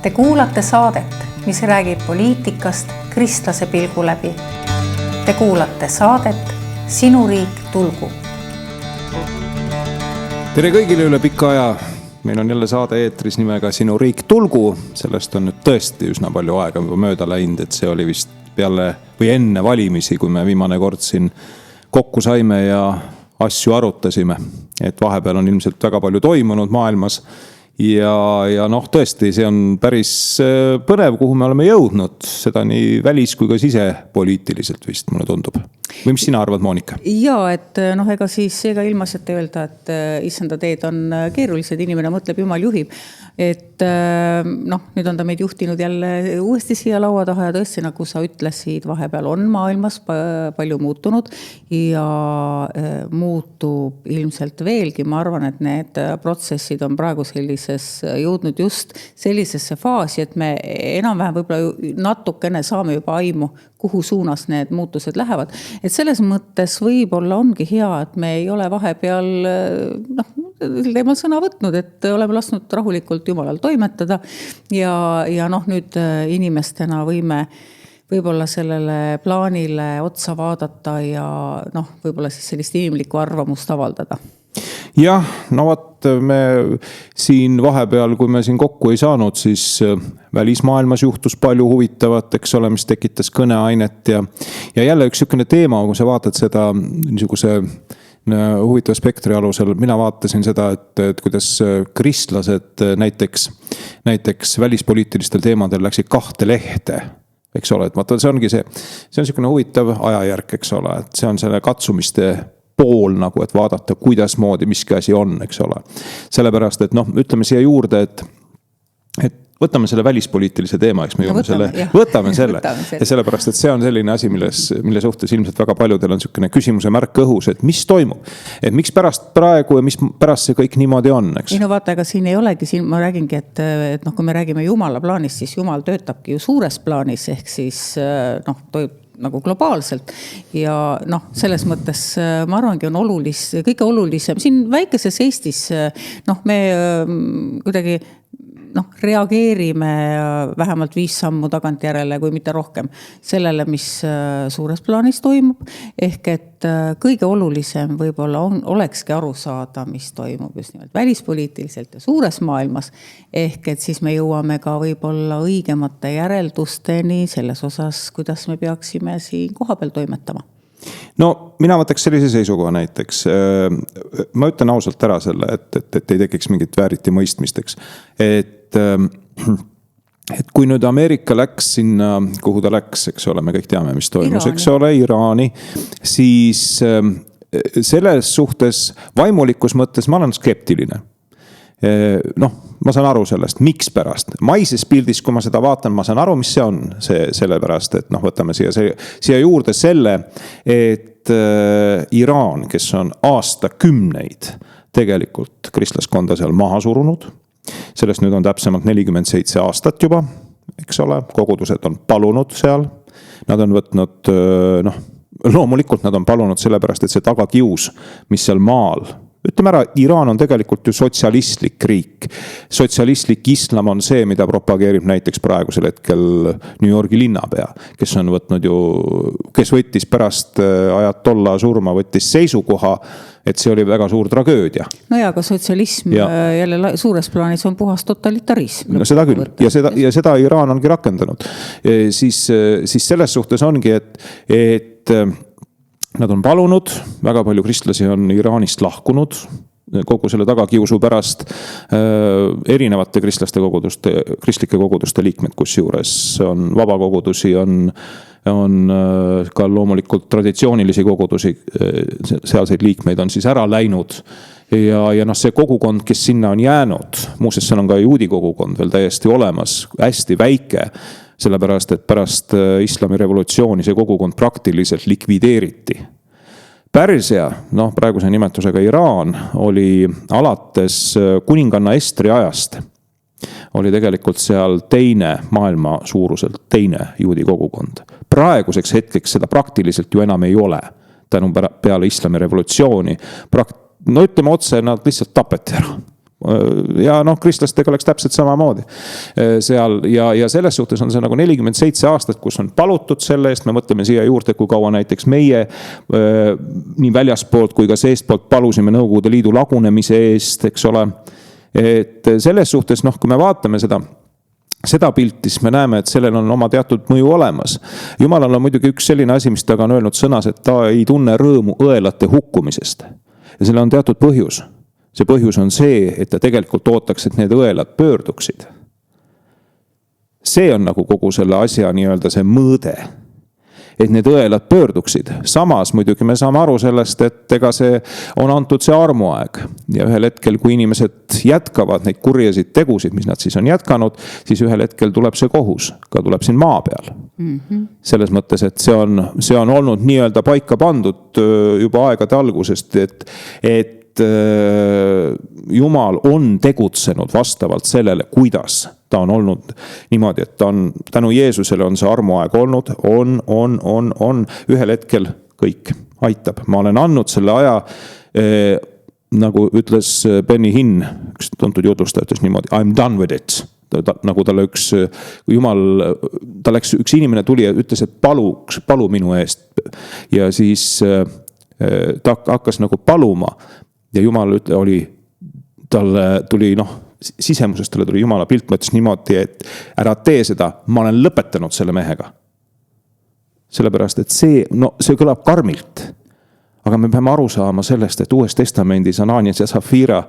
Te kuulate saadet, mis räägib poliitikast kristlase pilgu läbi. Te kuulate saadet Sinu riik tulgu. Tere kõigile üle pika aja. Meil on jälle saade eetris nimega Sinu riik tulgu. Sellest on nüüd tõesti üsna palju aega mööda läinud, et see oli vist peale või enne valimisi, kui me viimane kord siin kokku saime ja asju arutasime. Et vahepeal on ilmselt väga palju toimunud maailmas. Ja tõesti, see on päris põnev, kuhu me oleme jõudnud. Seda nii välis- kui ka sisepoliitiliselt vist, mulle tundub. Või mis sina arvad, Monika? Jaa, et ega ilmaselt öelda, et issanda teed on keerulised, inimene mõtleb, jumal juhib. Et nüüd on ta meid juhtinud jälle uuesti siia laua taha ja tõesti, nagu sa ütlesid, vahepeal on maailmas palju muutunud ja muutub ilmselt veelgi. Ma arvan, et need protsessid on praegu jõudnud just sellisesse faasi, et me enam-vähem võib-olla natukene saame juba aimu, kuhu suunas need muutused lähevad. Et selles mõttes võib-olla ongi hea, et me ei ole vahepeal teemal sõna võtnud, et oleme lasknud rahulikult Jumalal toimetada ja nüüd inimestena võime võib-olla sellele plaanile otsa vaadata ja võib-olla siis sellist inimlikku arvamust avaldada. Jah, me siin vahepeal, kui me siin kokku ei saanud, siis välismaailmas juhtus palju huvitavat, eks ole, mis tekitas kõneainet ja jälle üks selline teema, kui sa vaatad seda niisuguse huvitava spektri alusel, mina vaatasin seda, et kuidas kristlased näiteks välispoliitilistel teemadel läksid 2 lehte, eks ole, et vaata, see on selline huvitav ajajärk, eks ole, et see on selle katsumiste pool nagu, et vaadata, kuidas moodi miski asi on, eks ole. Sellepärast, et ütleme siia juurde, et võtame selle välispoliitilise teema, eks me võtame selle. Ja sellepärast, et see on selline asi, mille suhtes ilmselt väga paljudel on selline küsimuse märk õhus, et mis toimub, et miks pärast praegu ja mis pärast see kõik niimoodi on, eks? Ei vaata, aga siin ei olegi, ma räägingi, et kui me räägime Jumala plaanist, siis Jumal töötabki ju suures plaanis, ehk siis nagu globaalselt ja selles mõttes ma arvangi on kõige olulisem siin väikeses Eestis me kuidagi reageerime vähemalt 5 sammu tagantjärele, kui mitte rohkem sellele, mis suures plaanis toimub. Ehk et kõige olulisem võib-olla olekski aru saada, mis toimub just nimelt välispoliitiliselt ja suures maailmas. Ehk et siis me jõuame ka võib-olla õigemate järeldusteni selles osas, kuidas me peaksime siin kohapeal toimetama. Mina võtaks sellise seisukoha näiteks. Ma ütlen ausalt ära selle, et ei tekiks mingit vääriti mõistmisteks. Et kui nüüd Ameerika läks sinna, kuhu ta läks, eks ole, me kõik teame, mis toimus, eks ole, Iraani, siis selles suhtes vaimulikus mõttes ma olen skeptiline. Ma saan aru sellest, miks pärast. Maises pildis, kui ma seda vaatan, ma saan aru, mis see on. Sellepärast, et võtame siia juurde selle, et Iraan, kes on aastakümneid tegelikult kristlaskonda seal maha surunud, sellest nüüd on täpsemalt 47 aastat juba, eks ole, kogudused on palunud seal, nad on võtnud, loomulikult nad on palunud sellepärast, et see tagakius, mis seal maal, ütleme ära, Iraan on tegelikult ju sotsialistlik riik. Sotsialistlik islam on see, mida propageerib näiteks praegusel hetkel New Yorgi linnapea, kes võttis pärast ajatolla surma, võttis seisukoha, et see oli väga suur tragöödia. Aga sotsialism jälle suures plaanis on puhas totalitarism. Seda küll. Ja seda Iraan ongi rakendanud. Siis selles suhtes ongi, et nad on palunud, väga palju kristlasi on Iraanist lahkunud kogu selle tagakiusu pärast, erinevate kristlike koguduste liikmed, kus juures on vabakogudusi, on ka loomulikult traditsioonilisi kogudusi, sealseid liikmeid on siis ära läinud ja see kogukond, kes sinna on jäänud, muuseas seal on ka juudi kogukond veel täiesti olemas, hästi väike, sellepärast, et pärast islami revolutsiooni see kogukond praktiliselt likvideeriti. Pärsia, praeguse nimetusega Iraan, oli alates kuninganna Estri ajast, oli tegelikult seal maailma suuruselt teine juudi kogukond. Praeguseks hetkeks seda praktiliselt ju enam ei ole, tänu peale islami revolutsiooni. Ütleme otse, nad lihtsalt tapeti ära. ja noh, kristlastega oleks täpselt samamoodi seal ja selles suhtes on see nagu 47 aastat, kus on palutud selle eest, me mõtleme siia juurde, kui kaua näiteks meie nii väljaspoolt kui ka seestpoolt palusime Nõukogude Liidu lagunemise eest, eks ole. Et selles suhtes, noh, kui me vaatame seda pilti, siis me näeme, et sellel on oma teatud mõju olemas. Jumalal on muidugi üks selline asi, mis ta on öelnud sõnas, et ta ei tunne rõõmu õelate hukkumisest. Ja selle on teatud põhjus. See põhjus on see, et ta tegelikult ootaks, et need õelad pöörduksid. See on nagu kogu selle asja nii-öelda see mõõde, et need õelad pöörduksid. Samas muidugi me saame aru sellest, et ega see on antud see armuaeg. Ja ühel hetkel, kui inimesed jätkavad neid kurjasid tegusid, mis nad siis on jätkanud, siis ühel hetkel tuleb see kohus, ka tuleb siin maa peal. Selles mõttes, et see on olnud nii-öelda paika pandud juba aegade algusest, et Jumal on tegutsenud vastavalt sellele, kuidas ta on olnud niimoodi, et ta on, tänu Jeesusele on see armuaeg olnud, on ühel hetkel kõik aitab. Ma olen andnud selle aja, nagu ütles Benny Hinn, üks tuntud jutlustaja ütles niimoodi, I'm done with it. Nagu talle üks inimene tuli ja ütles, et palu minu eest. Ja siis ta hakkas nagu paluma. Ja Jumal talle tuli, sisemusest talle tuli Jumala pilt, mõtles niimoodi, et ära tee seda, ma olen lõpetanud selle mehega. Sellepärast, et see kõlab karmilt. Aga me peame aru saama sellest, et Uues Testamendis Ananias ja Safira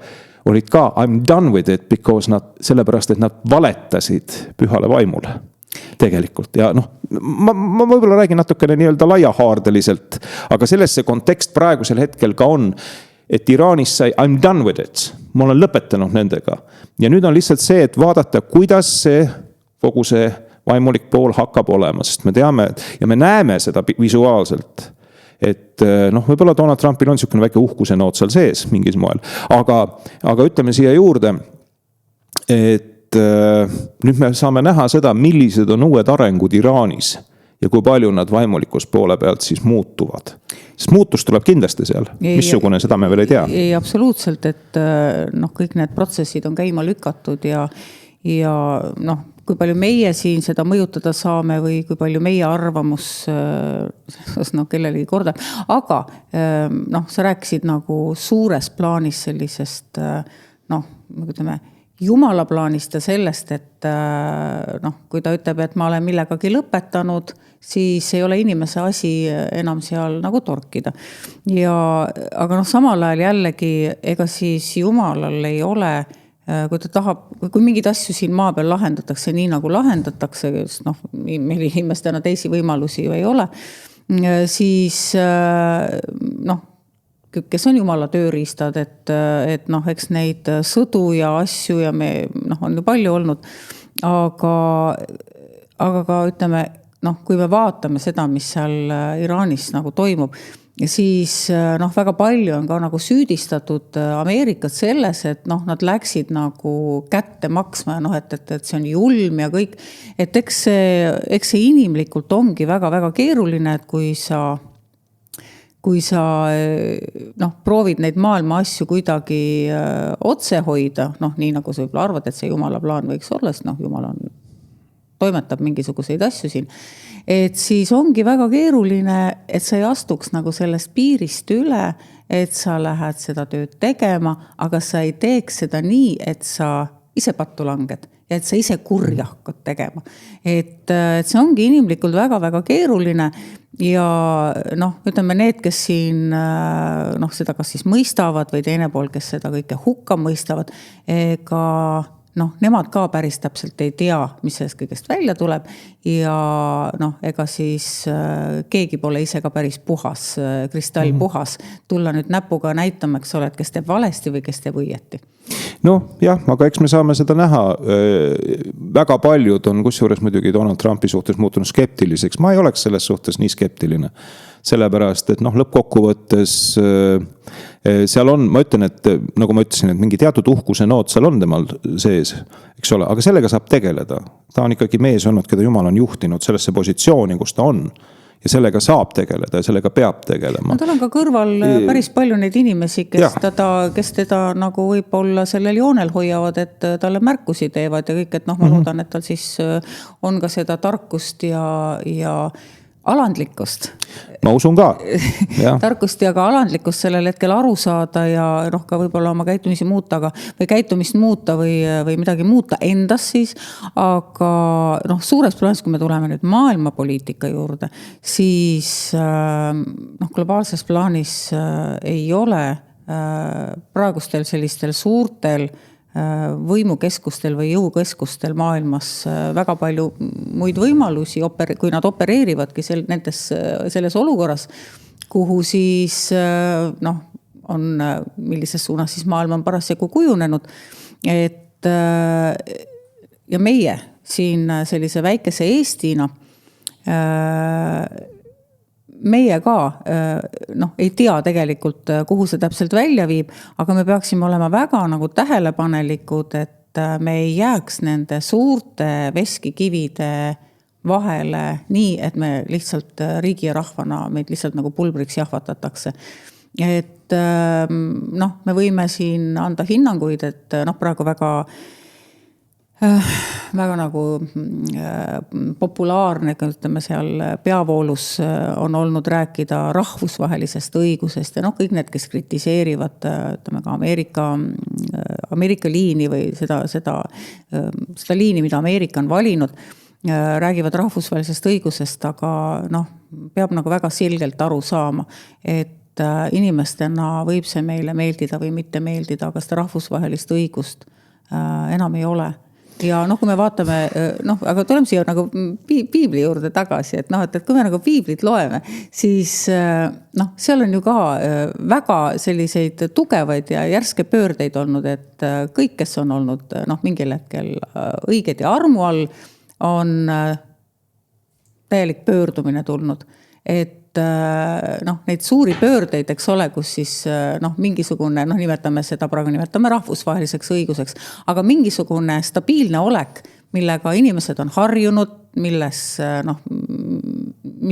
olid ka I'm done with it, because sellepärast, et nad valetasid pühale vaimule. Tegelikult. Ja ma võib-olla räägin natukene nii-öelda laiahaardeliselt, aga selles see kontekst praegusel hetkel ka on, et Iraanis sai I'm done with it. Ma olen lõpetanud nendega. Ja nüüd on lihtsalt see, et vaadata, kuidas see kogu see vaimulik pool hakkab olema, sest me teame ja me näeme seda visuaalselt. Et võib-olla Donald Trumpil on niisugune väike uhkuse noot seal sees mingis moel. Aga ütleme siia juurde, et nüüd me saame näha seda, millised on uued arengud Iraanis. Ja kui palju nad vaimulikus poole pealt siis muutuvad. Sest muutus tuleb kindlasti seal. Missugune, seda me veel ei tea. Ei, absoluutselt, et kõik need protsessid on käima lükatud ja kui palju meie siin seda mõjutada saame või kui palju meie arvamus kellelegi korda. Aga sa rääkisid nagu suures plaanis sellisest, ütleme, Jumala plaanist ja sellest, et kui ta ütleb, et ma olen millegagi lõpetanud, siis ei ole inimese asi enam seal nagu torkida. Aga samal ajal jällegi, ega siis Jumalal ei ole, kui ta tahab, kui mingid asju siin maa peal lahendatakse nii nagu lahendatakse, sest meil inimestena teisi võimalusi ju ei ole, siis kes on Jumala tööriistad, et eks neid sõdu ja asju ja me on ju palju olnud, aga ka ütleme, kui me vaatame seda, mis seal Iraanis nagu toimub, siis väga palju on ka nagu süüdistatud Ameerikat selles, et nad läksid nagu kätte maksma ja et see on julm ja kõik, et eks see inimlikult ongi väga-väga keeruline, et kui sa proovid neid maailma asju kuidagi otse hoida, nii nagu sa võib-olla arvad, et see Jumala plaan võiks olla, sest Jumal toimetab mingisuguseid asju siin, et siis ongi väga keeruline, et sa ei astuks nagu sellest piirist üle, et sa lähed seda tööd tegema, aga sa ei teeks seda nii, et sa ise pattu langed ja et sa ise kurja hakkad tegema. Et see ongi inimlikult väga-väga keeruline ja ütleme need, kes siin seda kas siis mõistavad või teine pool, kes seda kõike hukka mõistavad, ega nemad ka päris täpselt ei tea, mis sellest kõigest välja tuleb ja ega siis keegi pole ise ka päris puhas, kristall puhas, tulla nüüd näpuga näitama, eks ole, et kes teeb valesti või kes teeb õieti. Jah, aga eks me saame seda näha. Väga paljud on kusjuures muidugi Donald Trumpi suhtes muutunud skeptiliseks. Ma ei oleks selles suhtes nii skeptiline. Sellepärast, et lõppkokkuvõttes seal on, ma ütlen, et nagu ma ütlesin, et mingi teatud uhkuse noot seal on temal sees, eks ole, aga sellega saab tegeleda. Ta on ikkagi mees olnud, keda Jumal on juhtinud sellesse positsiooni, kus ta on. ja sellega saab tegeleda ja sellega peab tegelema. Tal on ka kõrval päris palju neid inimesi, kes teda nagu võib-olla sellel joonel hoiavad, et talle märkusi teevad ja kõik, et ma loodan, et tal siis on ka seda tarkust ja alandlikkust. Ma usun ka. Tarkust ja ka alandlikkust sellel hetkel aru saada ja ka võib-olla oma käitumist muuta või midagi muuta endas siis. Aga suures plaanis, kui me tuleme nüüd maailmapoliitika juurde, siis globaalses plaanis ei ole praegustel sellistel suurtel võimukeskustel või jõukeskustel maailmas väga palju muid võimalusi, kui nad opereerivadki selles olukorras, kuhu siis on, millises suunas siis maailm on parasjagu kujunenud. Ja meie siin sellise väikese Eestina meie ka ei tea tegelikult, kuhu see täpselt välja viib, aga me peaksime olema väga nagu tähelepanelikud, et me ei jääks nende suurte veskikivide vahele nii, et me lihtsalt riigi ja rahvana meid lihtsalt nagu pulbriks jahvatatakse. Et me võime siin anda hinnanguid, et praegu väga nagu populaarne, ütleme seal peavoolus on olnud rääkida rahvusvahelisest õigusest ja kõik need, kes kritiseerivad, ütleme ka Ameerika liini või seda liini, mida Ameerika on valinud, räägivad rahvusvahelisest õigusest, aga peab nagu väga selgelt aru saama, et inimestena võib see meile meeldida või mitte meeldida, aga seda rahvusvahelist õigust enam ei ole. Ja kui me vaatame, aga tuleme siia nagu piibli juurde tagasi, et kui me nagu piiblit loeme, siis seal on ju ka väga selliseid tugevaid ja järske pöördeid olnud, et kõik, kes on olnud mingil hetkel õiged ja armu all, on täielik pöördumine tulnud. Et neid suuri pöördeid, eks ole, kus siis mingisugune, nimetame seda praegu nimetame rahvusvaheliseks õiguseks, aga mingisugune stabiilne olek, millega inimesed on harjunud, milles,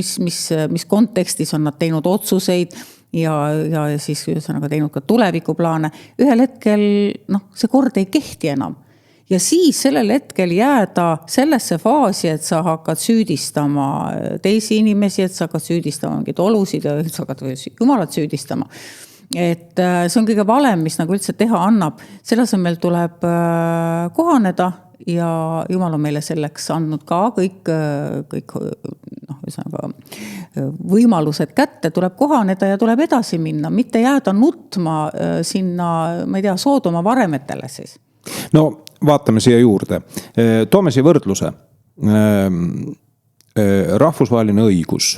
mis kontekstis on nad teinud otsuseid ja siis teinud ka tulevikuplaane, ühel hetkel see kord ei kehti enam. Ja siis sellel hetkel jääda sellesse faasi, et sa hakkad süüdistama teisi inimesi, et sa hakkad süüdistama mingid olusid ja sa hakkad jumalat süüdistama. Et see on kõige valem, mis nagu üldse teha annab. Selle asemel tuleb kohaneda ja Jumal on meile selleks andnud ka kõik võimalused kätte, tuleb kohaneda ja tuleb edasi minna, mitte jääda nutma sinna, ma ei tea, Soodoma varemetele siis. No vaatame siia juurde. Toome siia võrdluse. Rahvusvaheline õigus.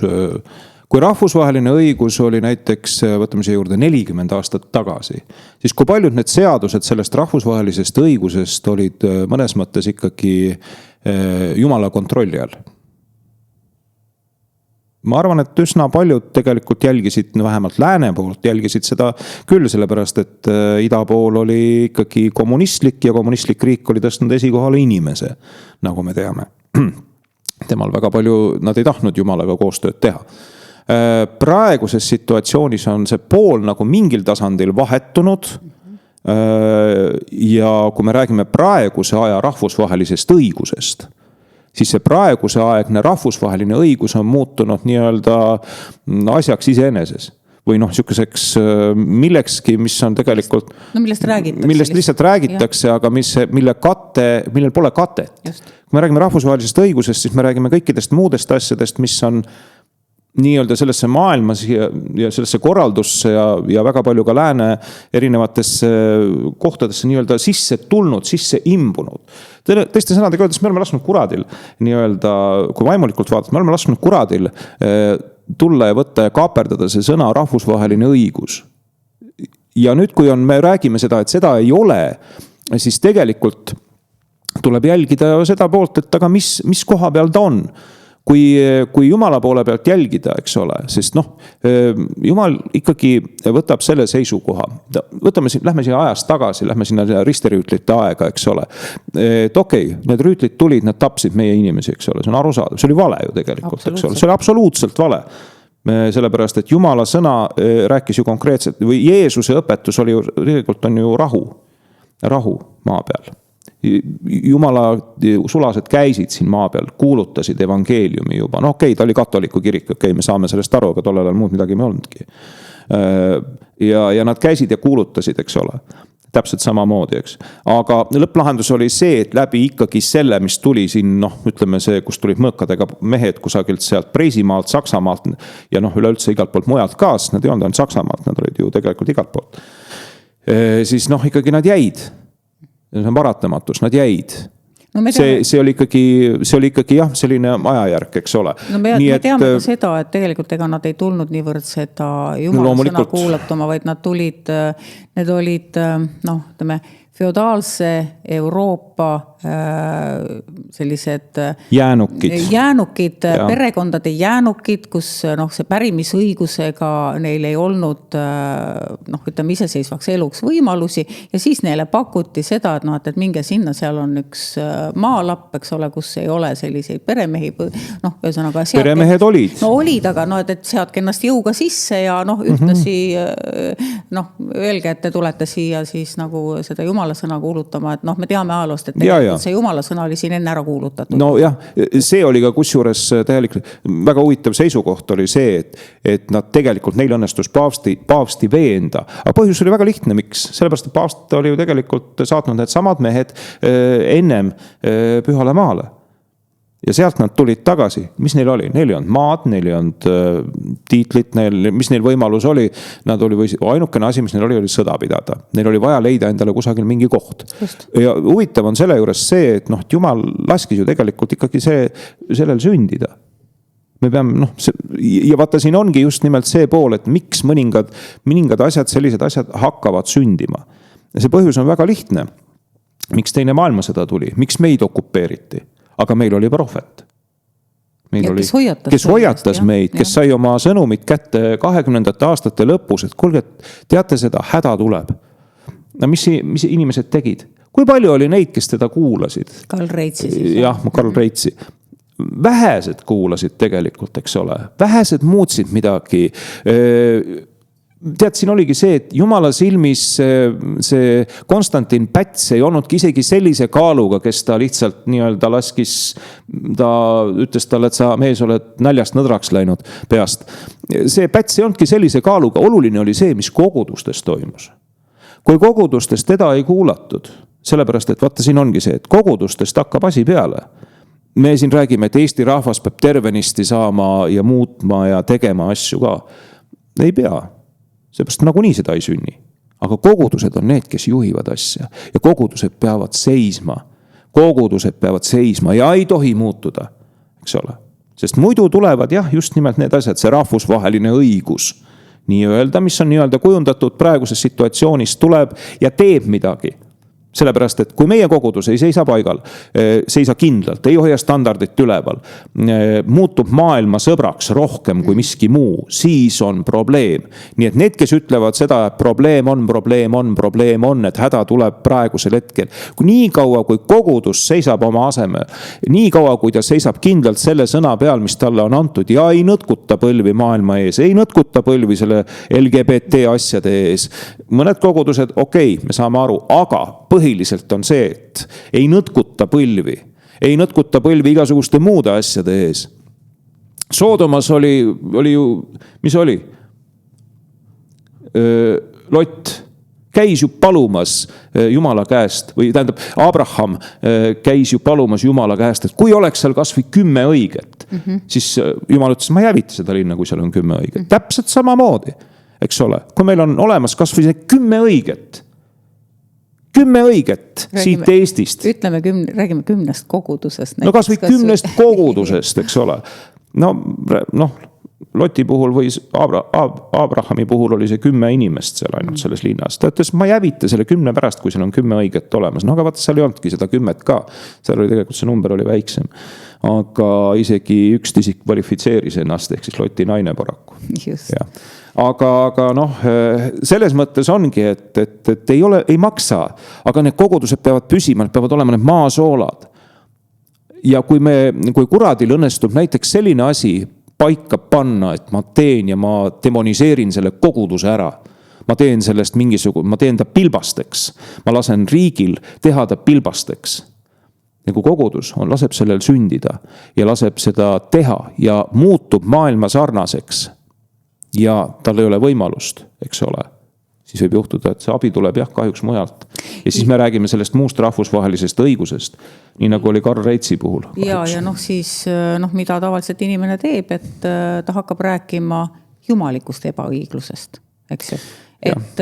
Kui rahvusvaheline õigus oli näiteks, võtame siia juurde 40 aastat tagasi, siis kui paljud need seadused sellest rahvusvahelisest õigusest olid mõnes mõttes ikkagi Jumala kontrolli all? Ma arvan, et üsna paljud tegelikult jälgisid, vähemalt lääne poolt jälgisid seda küll, sellepärast, et ida pool oli ikkagi kommunistlik ja kommunistlik riik oli tõstnud esikohale inimese, nagu me teame. Temal väga palju, nad ei tahtnud Jumalaga koostööd teha. Praeguses situatsioonis on see pool nagu mingil tasandil vahetunud ja kui me räägime praeguse aja rahvusvahelisest õigusest, siis see praeguse aegne rahvusvaheline õigus on muutunud nii-öelda asjaks iseeneses. Või niisuguseks millekski, mis on tegelikult... millest lihtsalt räägitakse, aga millel pole katet. Kui me räägime rahvusvahelisest õigusest, siis me räägime kõikidest muudest asjadest, mis on nii-öelda sellesse maailmas ja sellesse korraldusse ja väga palju ka lääne erinevatesse kohtadesse nii-öelda sisse tulnud, sisse imbunud. Teiste sõnadega öeldes, me oleme lasknud kuradil nii-öelda, kui vaimulikult vaadata, me oleme lasknud kuradil tulla ja võtta ja kaaperdada see sõna rahvusvaheline õigus. Ja nüüd, kui me räägime seda, et seda ei ole, siis tegelikult tuleb jälgida seda poolt, et aga mis koha peal ta on. kui Jumala poole pealt jälgida, eks ole, sest Jumal ikkagi võtab selle seisukoha. Võtame siin, lähme siia ajast tagasi, lähme sinna risterüütlite aega, eks ole. Et okei, need rüütlid tulid, nad tapsid meie inimesi, eks ole, see on arusaadav, see oli vale ju tegelikult, eks ole, see oli absoluutselt vale. Sellepärast, et Jumala sõna rääkis ju konkreetselt või Jeesuse õpetus oli ju, tegelikult on ju rahu maa peal. Jumala sulased käisid siin maa peal, kuulutasid evangeeliumi juba. Okei, ta oli katoliku kirik, me saame sellest aru, aga tollel ajal muud midagi me olnudki. Ja nad käisid ja kuulutasid, eks ole. Täpselt samamoodi, eks. Aga lõpplahendus oli see, et läbi ikkagi selle, mis tuli siin, ütleme see, kus tulid mõõkadega mehed kusagilt sealt Preisimaalt, Saksamaalt ja üleüldse igalt poolt mujalt ka, sest nad ei olnud ainult Saksamaalt, nad olid ju tegelikult igalt poolt. Siis ikkagi nad jäid. See on paratamatus, nad jäid. See oli ikkagi jah, selline ajajärk, eks ole. No me teame ka seda, et tegelikult ega nad ei tulnud niivõrd seda Jumala sõna kuulatuma, vaid nad tulid, need olid, ütleme, feodaalse Euroopa sellised jäänukid, perekondade jäänukid, kus see pärimisõigusega neil ei olnud ütleme iseseisvaks eluks võimalusi ja siis neile pakuti seda, et minge sinna, seal on üks maalapp, eks ole, kus ei ole selliseid peremehi, ühesõnaga peremehed olid. Olid, aga et seadke ennast jõuga sisse ja ühtlasi öelge, et te tulete siia siis nagu seda Jumala sõna kuulutama, et me teame ajaloost, et see Jumala sõna oli siin enne ära kuulutatud. No jah, see oli ka kusjuures täielikult väga huvitav seisukoht oli see, et nad tegelikult, neil õnnestus paavsti veenda. Aga põhjus oli väga lihtne, miks? Sellepärast, et paavst oli ju tegelikult saatnud need samad mehed ennem Pühale maale. Ja sealt nad tulid tagasi. Mis neil oli? Neil ei olnud maad, neil ei olnud tiitlit, mis neil võimalus oli. Ainukene asi, mis neil oli sõda pidada. Neil oli vaja leida endale kusagil mingi koht. Just. Ja huvitav on selle juures see, et Jumal laskis ju tegelikult ikkagi sellel sündida. Me peame, ja vaata siin ongi just nimelt see pool, et miks mõningad asjad, sellised asjad hakkavad sündima. Ja see põhjus on väga lihtne. Miks teine maailmasõda tuli? Miks meid okupeeriti? Aga meil oli prohvet. Kes hoiatas meid, kes sai oma sõnumit kätte 20. aastate lõpus, et kuulge, teate seda, häda tuleb. Mis inimesed tegid? Kui palju oli neid, kes teda kuulasid? Karl Reitsi siis. Jah, Karl Reitsi. Vähesed kuulasid tegelikult, eks ole. Vähesed muutsid midagi. Tead, siin oligi see, et Jumala silmis see Konstantin Päts ei olnudki isegi sellise kaaluga, kes ta lihtsalt nii-öelda laskis, ta ütles talle, et sa mees oled näljast nõdraks läinud peast. See Päts ei olnudki sellise kaaluga, oluline oli see, mis kogudustes toimus. Kui kogudustes teda ei kuulatud, sellepärast, et vaata siin ongi see, et kogudustest hakkab asi peale. Me siin räägime, et Eesti rahvas peab tervenisti saama ja muutma ja tegema asju ka. Ei pea. Seepärast nagunii seda ei sünni. Aga kogudused on need, kes juhivad asja. Ja kogudused peavad seisma. Kogudused peavad seisma ja ei tohi muutuda. Eks ole? Sest muidu tulevad just nimelt need asjad, see rahvusvaheline õigus. Nii öelda, mis on nii-öelda kujundatud praeguses situatsioonis, tuleb ja teeb midagi. Sellepärast, et kui meie kogudus ei seisa paigal, seisa kindlalt, ei hoia standardit üleval, muutub maailma sõbraks rohkem kui miski muu, siis on probleem. Nii et need, kes ütlevad seda, et probleem on, et häda tuleb praegusel hetkel. Nii kaua, kui kogudus seisab oma aseme, nii kaua, kui ta seisab kindlalt selle sõna peal, mis talle on antud ja ei nõtkuta põlvi maailma ees, ei nõtkuta põlvi selle LGBT asjade ees. Mõned kogudused, me saame aru, aga põhiliselt on see, et ei nõtkuta põlvi igasuguste muude asjade ees. Soodomas oli ju, mis oli? Lott käis ju palumas Jumala käest, või tähendab, Abraham käis ju palumas Jumala käest, et kui oleks seal kas või 10 õiget, siis Jumal ütles, ma ei hävita seda linna, kui seal on 10 õiget. Täpselt samamoodi, eks ole, kui meil on olemas kas või 10 õiget, 10 õiget siit Eestist. Räägime 10 kogudusest. No kas või 10 kogudusest, eks ole. Loti puhul või Abrahami puhul oli see 10 inimest seal ainult selles linnas. Ta ütles, ma ei hävita selle 10 pärast, kui seal on 10 õiget olemas. No aga vaata, seal ei olnudki seda 10 ka. Seal oli tegelikult see number oli väiksem. Aga isegi üks isik kvalifitseeris ennast, ehk siis Loti naine paraku. Just. Ja. Aga noh, selles mõttes ongi, et ei maksa, aga need kogudused peavad püsima, need peavad olema need maasoolad. Ja kui kuradil õnnestub näiteks selline asi paika panna, et ma teen ja ma demoniseerin selle koguduse ära, ma teen sellest ma teen ta pilbasteks, ma lasen riigil teha ta pilbasteks. Ja kui kogudus laseb sellel sündida ja laseb seda teha ja muutub maailma sarnaseks ja tal ei ole võimalust, eks ole, siis võib juhtuda, et see abi tuleb kahjuks mujalt. Ja siis me räägime sellest muust rahvusvahelisest õigusest, nii nagu oli Karl Reitsi puhul. Ja siis mida tavaliselt inimene teeb, et ta hakkab rääkima jumalikust ebaõiglusest, eks ju. Et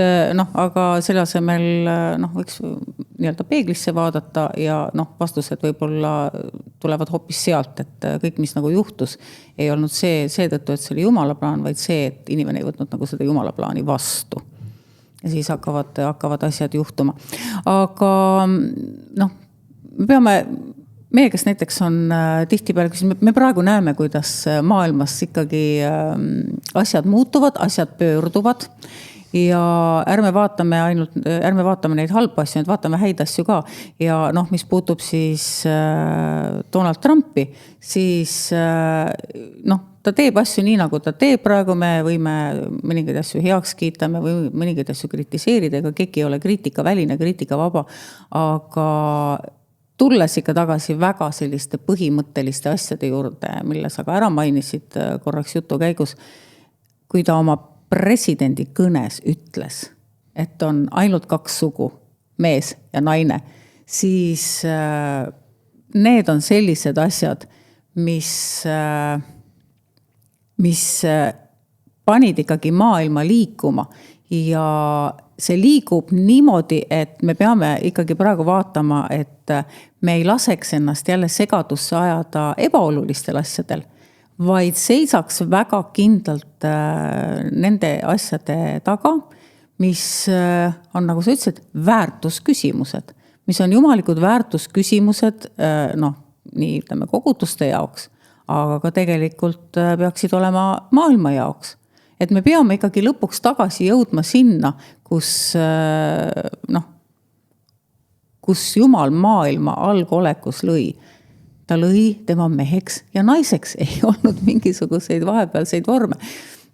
aga selle asemel võiks nii-öelda peeglisse vaadata ja vastused võib-olla tulevad hoopis sealt, et kõik, mis nagu juhtus, ei olnud seetõttu, et see oli jumala plaan, vaid see, et inimene ei võtnud nagu seda jumala plaani vastu. Ja siis hakkavad asjad juhtuma. Aga meie, kes näiteks on tihtipeale, me praegu näeme, kuidas maailmas ikkagi asjad muutuvad, asjad pöörduvad ja ärme vaatame neid halba asju, vaatame häid asju ka. Ja mis puutub siis Donald Trumpi, siis ta teeb asju nii, nagu ta teeb praegu, me võime mõningaid asju heaks kiita, me võime mõningaid asju kritiseerida, ega keegi ei ole kriitikaväline, kriitikavaba, aga tulles ikka tagasi väga selliste põhimõtteliste asjade juurde, mille sa ka ära mainisid korraks jutu käigus, kui ta oma presidendi kõnes ütles, et on ainult 2 sugu, mees ja naine, siis need on sellised asjad, mis panid ikkagi maailma liikuma ja see liigub niimoodi, et me peame ikkagi praegu vaatama, et me ei laseks ennast jälle segadusse ajada ebaolulistel asjadel, vaid seisaks väga kindlalt nende asjade taga, mis on, nagu sa ütlesid, väärtusküsimused, mis on jumalikud väärtusküsimused, nii ütleme koguduste jaoks, aga ka tegelikult peaksid olema maailma jaoks. Et me peame ikkagi lõpuks tagasi jõudma sinna, kus Jumal maailma algolekus lõi. Ta lõi tema meheks ja naiseks, ei olnud mingisuguseid vahepealseid vorme.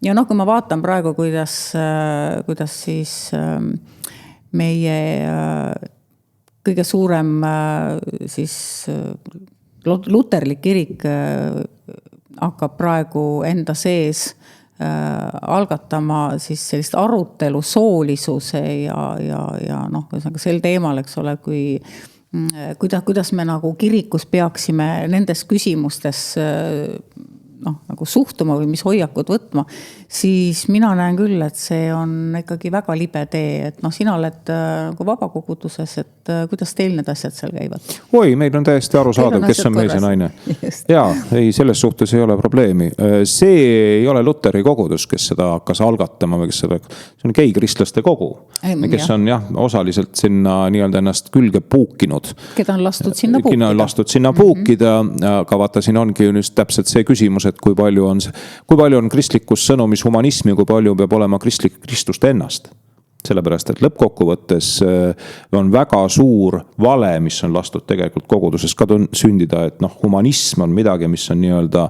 Ja kui ma vaatan praegu, kuidas siis meie kõige suurem siis luterlik kirik hakkab praegu enda sees algatama siis sellist arutelu soolisuse ja sel teemal, eks ole, kuidas me nagu kirikus peaksime nendes küsimustes nagu suhtuma või mis hoiakud võtma, siis mina näen küll, et see on ikkagi väga libe tee, et sina oled nagu vabakoguduses, et kuidas teil need asjad seal käivad? Oi, meil on täiesti arusaadav, kes on mees ja naine. Jaa, ei, selles suhtes ei ole probleemi. See ei ole Luteri kogudus, kes seda hakkas algatama või kes seda, see on gei-kristlaste kogu, kes on osaliselt sinna nii-öelda ennast külge puukinud. Keda on lastud sinna puukida. Aga vaata, siin ongi just täpselt see küsimus, et kui palju on kristlikus sõnumis humanismi, kui palju peab olema Kristust ennast. Sellepärast, et lõppkokkuvõttes on väga suur vale, mis on lastud tegelikult koguduses ka sündida, et humanism on midagi, mis on nii-öelda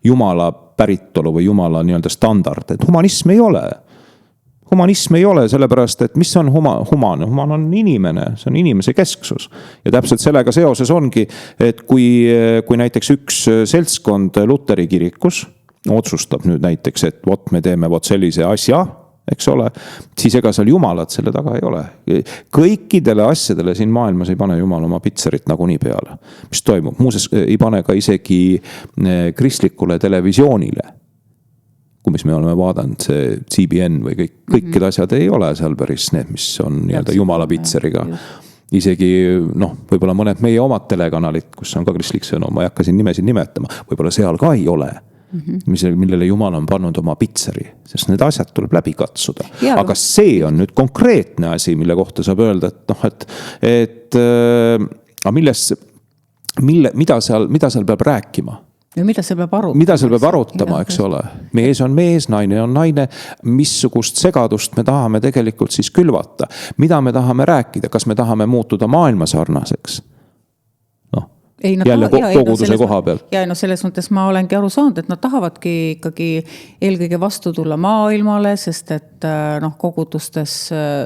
jumala päritolu või jumala nii-öelda standard, et humanism ei ole. Humanism ei ole, sellepärast, et mis on humaan? Humaan on inimene, see on inimese kesksus. Ja täpselt sellega seoses ongi, et kui näiteks üks seltskond Luteri kirikus otsustab nüüd näiteks, et me teeme sellise asja, eks ole, siis ega seal jumalat selle taga ei ole. Kõikidele asjadele siin maailmas ei pane jumal oma pitserit nagunii peale. Mis toimub? Muuseas ei pane ka isegi kristlikule televisioonile. Kui mis me oleme vaadanud, see CBN või kõikid asjad ei ole seal päris need, mis on nii-öelda jumala pitseriga. Isegi, võib-olla mõned meie omad telekanalid, kus on ka kristlik sõnum, ma ei hakka siin nimesid nimetama, võib-olla seal ka ei ole. millele Jumal on pannud oma pitseri, sest need asjad tuleb läbi katsuda. Ja, aga see on nüüd konkreetne asi, mille kohta saab öelda, et noh, mida seal peab rääkima? Ja mida seal peab arutama? Mida seal peab arutama, eks ole? Mees on mees, naine on naine, missugust segadust me tahame tegelikult siis külvata. Mida me tahame rääkida? Kas me tahame muutuda maailma sarnaseks? Jälle koguduse koha peal. Ja selles mõttes ma olengi aru saanud, et nad tahavadki ikkagi eelkõige vastu tulla maailmale, sest et kogudustes,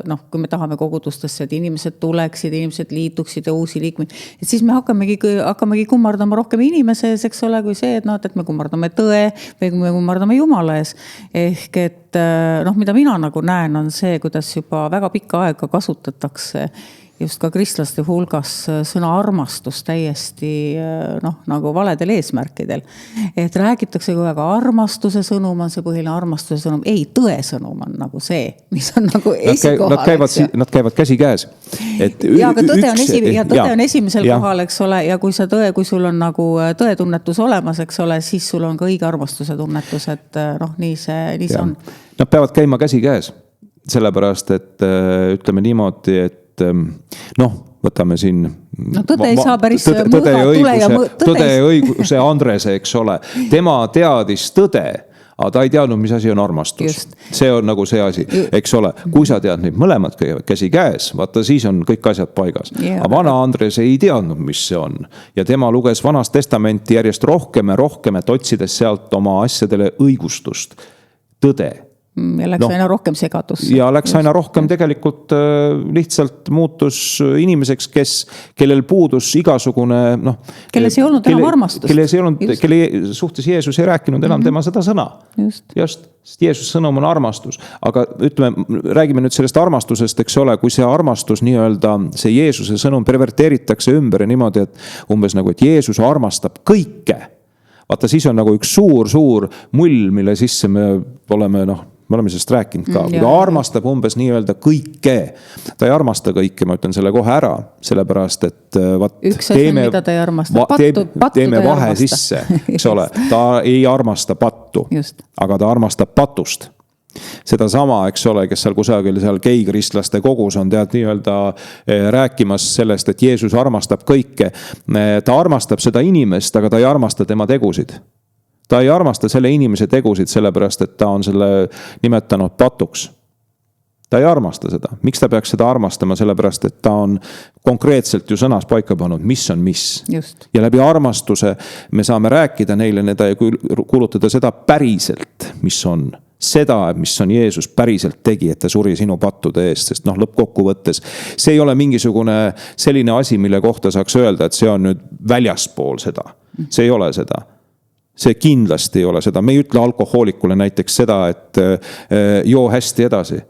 kui me tahame kogudustesse, et inimesed tuleksid, inimesed liituksid ja uusi liikmeid, et siis me hakkamegi kummardama rohkem inimese ees, eks ole, kui see, et me kummardame tõe või me kummardame Jumala ees. Ehk et mida mina nagu näen, on see, kuidas juba väga pikka aega kasutatakse just ka kristlaste hulgas sõna armastus täiesti nagu valedel eesmärkidel. Et räägitakse, kui väga armastuse sõnum on see põhiline armastuse sõnum. Ei, tõe sõnum on nagu see, mis on nagu esikohal. Nad käivad käsi käes. Ja aga tõde on esimesel kohal, eks ole, ja kui sul on nagu tõetunnetus olemas, eks ole, siis sul on ka õige armastuse tunnetus, et nii see on. Nad peavad käima käsi käes, sellepärast, et ütleme niimoodi, et võtame siin tõde ei saa päris tõde ja õiguse Andrese, eks ole. Tema teadis tõde, aga ta ei teadnud, mis asi on armastus. Just. See on nagu see asi, eks ole. Kui sa tead neid mõlemad käsi käes, vaata siis on kõik asjad paigas. Aga vana Andres ei teadnud, mis see on. Ja tema luges Vanast testamenti järjest rohkem ja rohkem, et otsides sealt oma asjadele õigustust. Tõde. Ja läks aina rohkem segadus. Ja läks aina rohkem tegelikult lihtsalt muutus inimeseks, kellel puudus igasugune kelles ei olnud enam armastust. Kelle suhtes Jeesus ei rääkinud enam tema seda sõna. Just, sest Jeesus sõnum on armastus. Aga räägime nüüd sellest armastusest, eks ole, kui see armastus nii-öelda, see Jeesuse sõnum perverteeritakse ümber ja niimoodi, et umbes nagu, et Jeesus armastab kõike. Vaata, siis on nagu üks suur mull, mille sisse me oleme sellest rääkinud ka. Kui ta armastab umbes nii-öelda kõike. Ta ei armasta kõike, ma ütlen selle kohe ära. Sellepärast, et teeme vahe sisse. Eks ole, ta ei armasta pattu, aga ta armastab patust. Seda sama, eks ole, kes seal kusagil seal gei-kristlaste kogus on nii-öelda rääkimas sellest, et Jeesus armastab kõike. Ta armastab seda inimest, aga ta ei armasta tema tegusid. Ta ei armasta selle inimese tegusid sellepärast, et ta on selle nimetanud patuks. Ta ei armasta seda. Miks ta peaks seda armastama? Sellepärast, et ta on konkreetselt ju sõnas paika pannud, mis on mis. Just. Ja läbi armastuse me saame rääkida neile ja kuulutada seda päriselt, mis on. Seda, mis on Jeesus päriselt tegi, et ta suri sinu pattude eest, sest lõppkokkuvõttes see ei ole mingisugune selline asi, mille kohta saaks öelda, et see on nüüd väljaspool seda. See ei ole seda. See kindlasti ei ole seda. Me ei ütle alkohoolikule näiteks seda, et joo hästi edasi.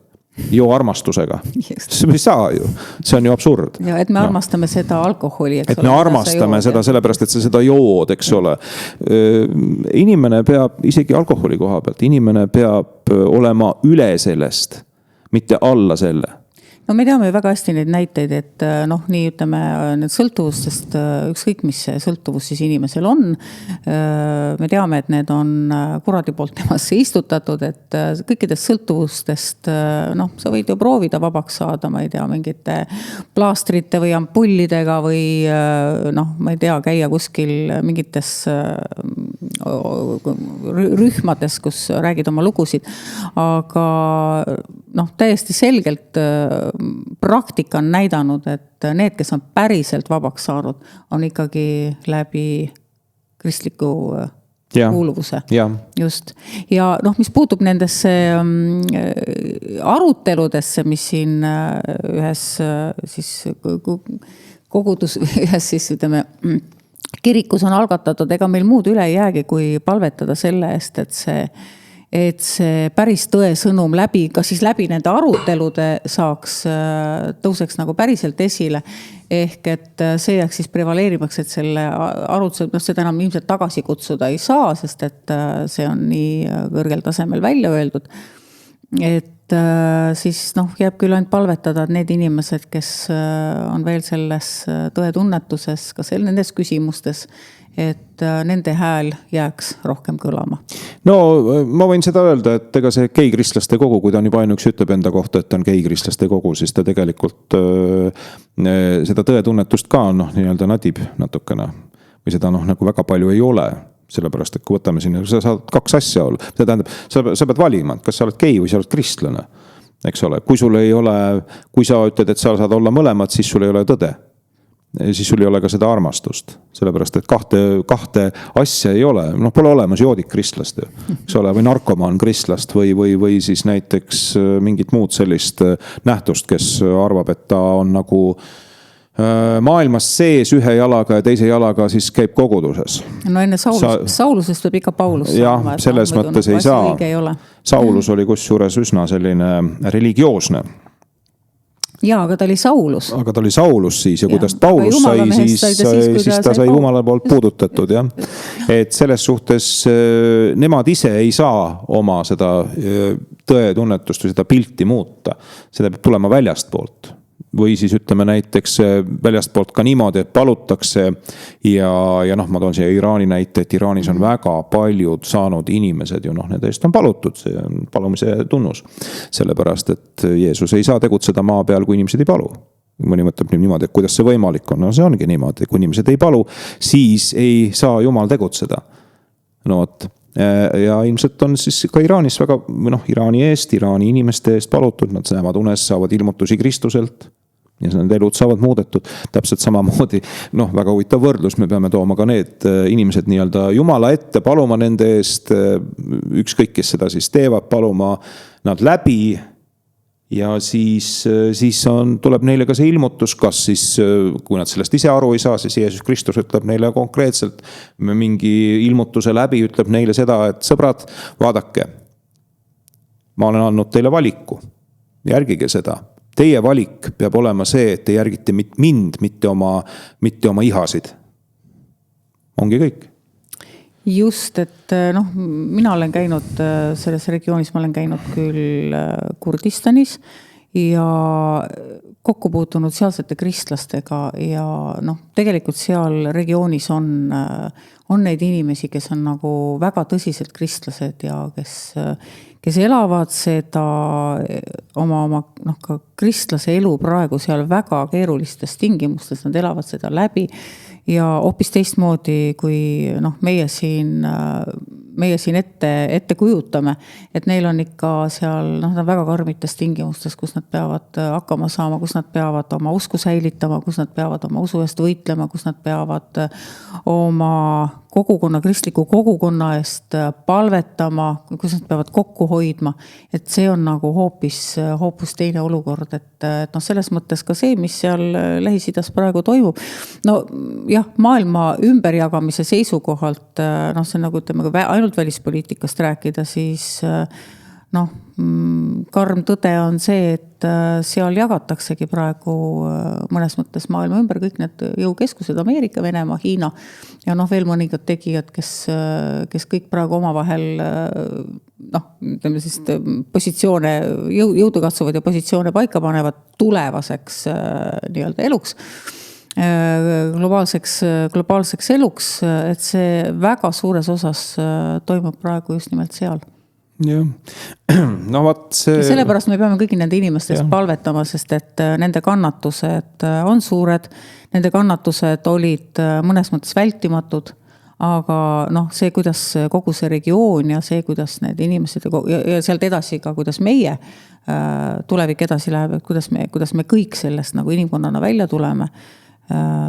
Joo armastusega. See ei saa ju. See on ju absurd. Ja, et me armastame seda alkoholi. Et me armastame seda sellepärast, et sa seda jood, eks ole. Inimene peab, isegi alkoholi koha pealt, inimene peab olema üle sellest, mitte alla selle. No me teame väga hästi neid näiteid, et nii ütleme need sõltuvustest, ükskõik mis see sõltuvus siis inimesel on. Me teame, et need on kuradi poolt temasse istutatud, et kõikidest sõltuvustest, sa võid ju proovida vabaks saada, ma ei tea, mingite plaastrite või ampullidega või ma ei tea, käia kuskil mingites rühmades, kus räägid oma lugusid, aga täiesti selgelt praktika on näidanud, et need, kes on päriselt vabaks saanud, on ikkagi läbi kristliku kuuluvuse. Just. Ja mis puutub nendesse aruteludesse, mis siin ühes siis kogudus, ühes siis ütleme kirikus on algatatud, ega meil muud üle ei jäägi, kui palvetada selle eest, et see päris tõe sõnum läbi, kas siis läbi nende arutelude tõuseks nagu päriselt esile. Ehk et see jääks siis prevaleerimaks, et selle arutusel, seda enam ilmselt tagasi kutsuda ei saa, sest et see on nii kõrgel tasemel välja öeldud. Et siis noh, jääb küll ainult palvetada, et need inimesed, kes on veel selles tõetunnetuses, ka nendes küsimustes, et nende hääl jääks rohkem kõlama. No ma võin seda öelda, et ega see gei-kristlaste kogu, kui ta on juba ainuks ütleb enda kohta, et ta on gei-kristlaste kogu, siis ta tegelikult seda tõetunnetust ka nii-öelda nadib natukene. Või seda nagu väga palju ei ole. Sellepärast, et kui võtame sinna, sa saad 2 asja olla. See tähendab, sa pead valima, kas sa oled gei või sa oled kristlane. Eks ole, kui sul ei ole, kui sa ütled, et sa saad olla mõlemad, siis sul ei ole tõde. Siis sul ei ole ka seda armastust. Sellepärast, et kahte asja ei ole. Pole olemas joodik kristlast, eks ole, või narkomaan kristlast või siis näiteks mingit muud sellist nähtust, kes arvab, et ta on nagu maailmas sees ühe jalaga ja teise jalaga siis käib koguduses. No enne Saulusest võib ikka Paulus saama. Jah, selles mõttes ei saa. Saulus oli kusjuures üsna selline religioosne. Jaa, aga ta oli Saulus. Aga ta oli Saulus siis ja kuidas Paulus sai, siis ta sai Jumala poolt puudutatud. Ja. Et selles suhtes nemad ise ei saa oma seda tõetunnetust või seda pilti muuta. Seda peab tulema väljast poolt. Või siis ütleme näiteks väljast poolt ka niimoodi, et palutakse ja ma toon siia Iraani näite, et Iraanis on väga paljud saanud inimesed ju nende eest on palutud, see on palumise tunnus. Sellepärast, et Jeesus ei saa tegutseda maa peal, kui inimesed ei palu. Mõni mõtleb niimoodi, et kuidas see võimalik on, see ongi niimoodi, kui inimesed ei palu, siis ei saa Jumal tegutseda. Ja ilmselt on siis ka Iraanis väga, Iraani eest, Iraani inimeste eest palutud, nad näevad unes, saavad ilmutusi Kristuselt ja need elud saavad muudetud. Täpselt samamoodi, väga huvitav võrdlus, me peame tooma ka need inimesed nii-öelda Jumala ette, paluma nende eest, ükskõik, kes seda siis teevad, paluma nad läbi ja siis tuleb neile ka see ilmutus, kas siis, kui nad sellest ise aru ei saa, siis Jeesus Kristus ütleb neile konkreetselt mingi ilmutuse läbi, ütleb neile seda, et sõbrad, vaadake, ma olen andnud teile valiku, järgige seda. Teie valik peab olema see, et te järgite mind, mitte oma ihasid. Ongi kõik. Just, et mina olen käinud selles regioonis, ma olen käinud küll Kurdistanis ja kokku puutunud sealsete kristlastega ja tegelikult seal regioonis on neid inimesi, kes on nagu väga tõsiselt kristlased ja kes elavad seda oma ka kristlase elu praegu seal väga keerulistes tingimustes, nad elavad seda läbi ja hoopis teistmoodi, kui meie siin ette kujutame, et neil on ikka seal väga karmites tingimustes, kus nad peavad hakkama saama, kus nad peavad oma usku säilitama, kus nad peavad oma usu eest võitlema, kus nad peavad oma kristliku kogukonna eest palvetama, kus nad peavad kokku hoidma, et see on nagu hoopis teine olukord, et selles mõttes ka see, mis seal Lähis-Idas praegu toimub, jah, maailma ümberjagamise seisukohalt, see on nagu ütleme, ainult välispoliitikast rääkida, siis karm tõde on see, et seal jagataksegi praegu mõnes mõttes maailma ümber kõik need jõukeskused, Ameerika, Venemaa, Hiina ja veel mõningad tegijad, kes kõik praegu omavahel ütleme siis positsioone, jõudu katsuvad ja positsioone paika panevad tulevaseks nii-öelda eluks. Globaalseks eluks, et see väga suures osas toimub praegu just nimelt seal. Ja. Sellepärast me peame kõigi nende inimestest palvetama, sest et nende kannatused on suured, nende kannatused olid mõnes mõttes vältimatud, aga see, kuidas kogu see regioon ja see, kuidas need inimesed ja sealt edasi ka, kuidas meie tulevik edasi läheb, et kuidas me kõik sellest nagu inimkonnana välja tuleme,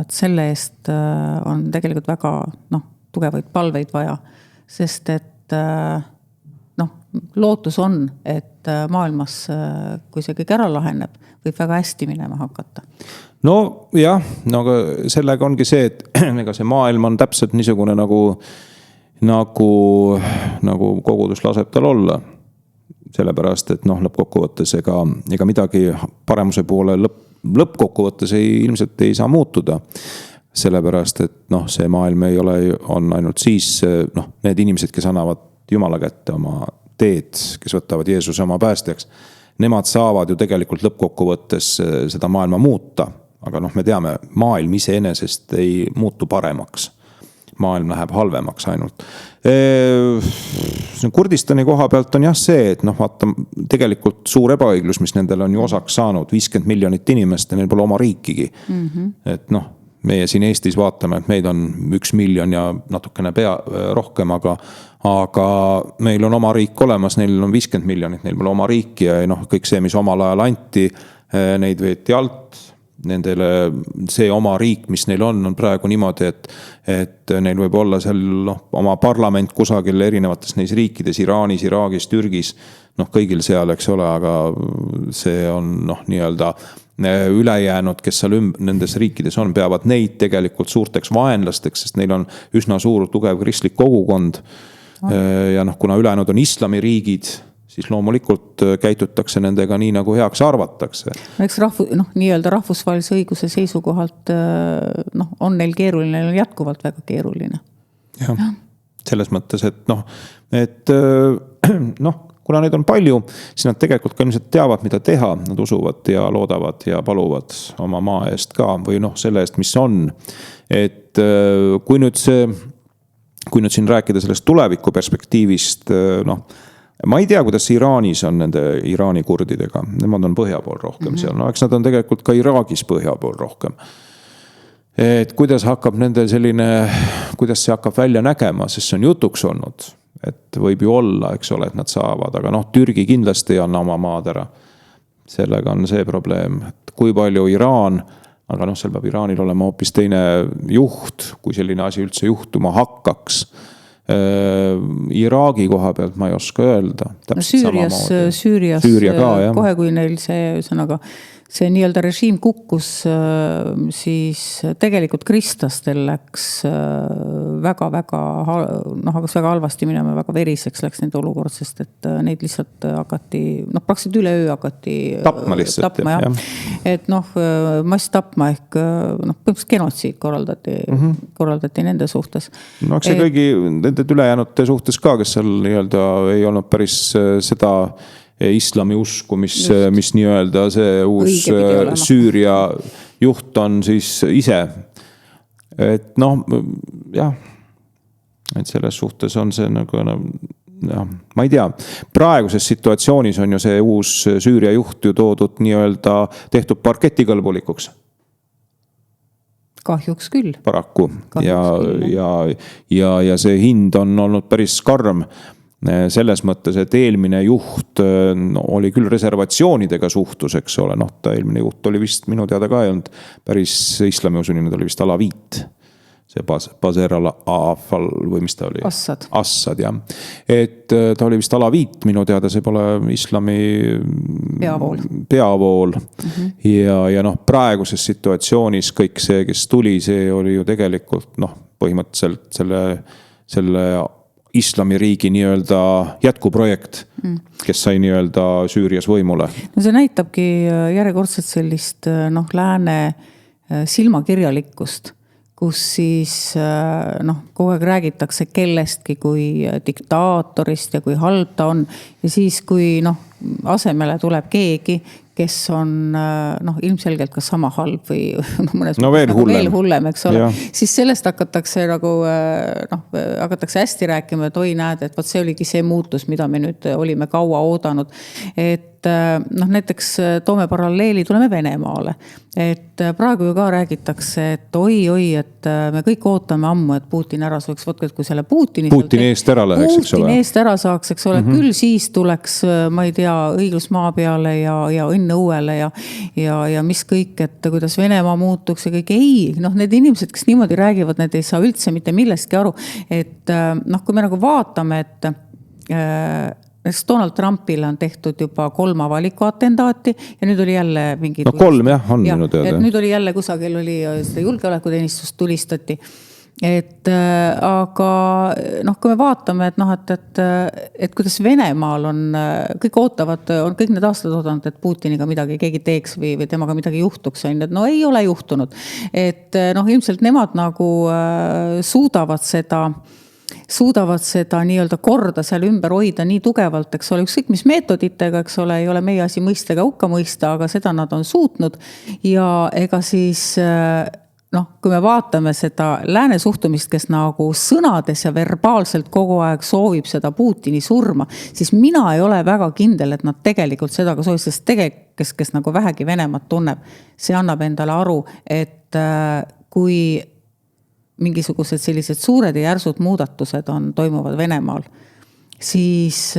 selle eest on tegelikult väga tugevaid palveid vaja, sest et lootus on, et maailmas, kui see kõik ära laheneb, võib väga hästi minema hakata. Jah, aga sellega ongi see, et ega see maailm on täpselt niisugune nagu kogudus laseb tal olla. Sellepärast, et lõppkokkuvõttes ega midagi paremuse poole lõppkokkuvõttes ilmselt ei saa muutuda. Sellepärast, et see maailm ei ole, on ainult siis need inimesed, kes annavad Jumala kätte oma teed, kes võtavad Jeesuse oma päästjaks. nemad saavad ju tegelikult lõppkokkuvõttes seda maailma muuta. Aga me teame, maailm iseenesest ei muutu paremaks. Maailm läheb halvemaks ainult. Kurdistani koha pealt on jah see, et vaata, tegelikult suur ebaõiglus, mis nendel on ju osaks saanud, 50 miljonit inimest ja neil pole oma riikigi. Et meie siin Eestis vaatame, et meid on 1 miljon ja natukene rohkem, aga meil on oma riik olemas, neil on 50 miljonit, neil pole oma riiki ja kõik see, mis omal ajal anti, neid veeti alt. Nendele see oma riik, mis neil on praegu niimoodi, et neil võib olla seal oma parlament kusagil erinevates neis riikides, Iraanis, Iraagis, Türgis, kõigil seal, eks ole, aga see on nii-öelda ülejäänud, kes seal nendes riikides on, peavad neid tegelikult suurteks vaenlasteks, sest neil on üsna suur tugev kristlik kogukond. Ja kuna ülejäänud on islamiriigid, siis loomulikult käitutakse nendega nii, nagu heaks arvatakse. Eks nii-öelda rahvusvahelise õiguse seisukohalt on neil keeruline, neil on jätkuvalt väga keeruline. Jah. Selles mõttes, et kuna neid on palju, siis nad tegelikult ka ilmselt teavad, mida teha. Nad usuvad ja loodavad ja paluvad oma maa eest ka või selle eest, mis on. Et kui nüüd siin rääkida sellest tuleviku perspektiivist, ma ei tea, kuidas Iraanis on nende Iraani kurdidega. Nemad on põhja pool rohkem seal. Eks nad on tegelikult ka Iraagis põhja pool rohkem. Et kuidas hakkab nende kuidas see hakkab välja nägema, sest see on jutuks olnud. Et võib ju olla, eks ole, et nad saavad, aga Türgi kindlasti ei anna oma maad ära. Sellega on see probleem, et kui palju Iraan, aga seal peab Iraanil olema hoopis teine juht, kui selline asi üldse juhtuma hakkaks. Iraagi koha pealt ma ei oska öelda. Süürias ka, kohe kui neil see nii-öelda režiim kukkus, siis tegelikult kristlastel läks väga halvasti minema, väga veriseks läks nende olukord, sest et neid lihtsalt hakati, praktiliselt üleöö hakati tapma. Et mass tapma ehk põhimõtteliselt genotsiid korraldati nende suhtes. See kõigi nende ülejäänute suhtes ka, kes seal nii-öelda ei olnud päris seda islami usku, mis nii-öelda see uus Süüria juht on siis ise. Et jah, et selles suhtes on see ma ei tea, praeguses situatsioonis on ju see uus Süüria juht ju toodud nii-öelda tehtud parketikõlbulikuks. Kahjuks küll. Paraku. Ja see hind on olnud päris karm. Selles mõttes, et eelmine juht oli küll reservatsioonidega suhtus, eks ole. Ta eelmine juht oli vist minu teada ka ei olnud päris islamiusuline, ta oli vist alaviit. See Baser al-Afal või mis ta oli? Assad, jah. Et ta oli vist alaviit, minu teada see pole islami peavool. Ja praeguses situatsioonis kõik see, kes tuli, see oli ju tegelikult põhimõtteliselt selle islamiriigi nii-öelda jätkuprojekt, kes sai nii-öelda Süürias võimule. See näitabki järjekordselt sellist lääne silmakirjalikkust, kus siis kogu aeg räägitakse kellestki kui diktaatorist ja kui halb ta on. Ja siis, kui asemele tuleb keegi, kes on ilmselgelt ka sama halb või mõnes veel hullem, eks ole. Siis sellest hakatakse hästi rääkima, et oi näed, et see oligi see muutus, mida me nüüd olime kaua oodanud. Et näiteks toome paralleeli, tuleme Venemaale. Et praegu ju ka räägitakse, et oi, et me kõik ootame ammu, et Putin ära saaks, et kui selle Putini eest ära läheks, eks ole. Putini eest ära saaks, eks ole. Küll siis tuleks, ma ei tea, õiglus maa peale ja õnne uuele ja mis kõik, et kuidas Venemaa muutuks ja kõik. Ei, need inimesed, kes niimoodi räägivad, need ei saa üldse mitte millestki aru. Et kui me vaatame, et Donald Trumpile on tehtud juba 3 avalikku atendaati ja nüüd oli jälle mingi... 3 jah, on minu teada. Nüüd oli jälle kusagil oli seda julgeolekuteenistust tulistati. Aga kui me vaatame, et kuidas Venemaal on, kõik ootavad, on kõik need aastad oodanud, et Putiniga midagi keegi teeks või temaga midagi juhtuks. Ei ole juhtunud. Et ilmselt nemad suudavad suudavad seda nii-öelda korda seal ümber hoida nii tugevalt, eks ole, ükskõik mis meetoditega, eks ole, ei ole meie asi mõista ega hukka mõista, aga seda nad on suutnud ja ega siis kui me vaatame seda lääne suhtumist, kes nagu sõnades ja verbaalselt kogu aeg soovib seda Putini surma, siis mina ei ole väga kindel, et nad tegelikult seda ka soovib, sest kes nagu vähegi Venemaad tunneb, see annab endale aru, et kui mingisugused sellised suured ja järsud muudatused toimuvad Venemaal, siis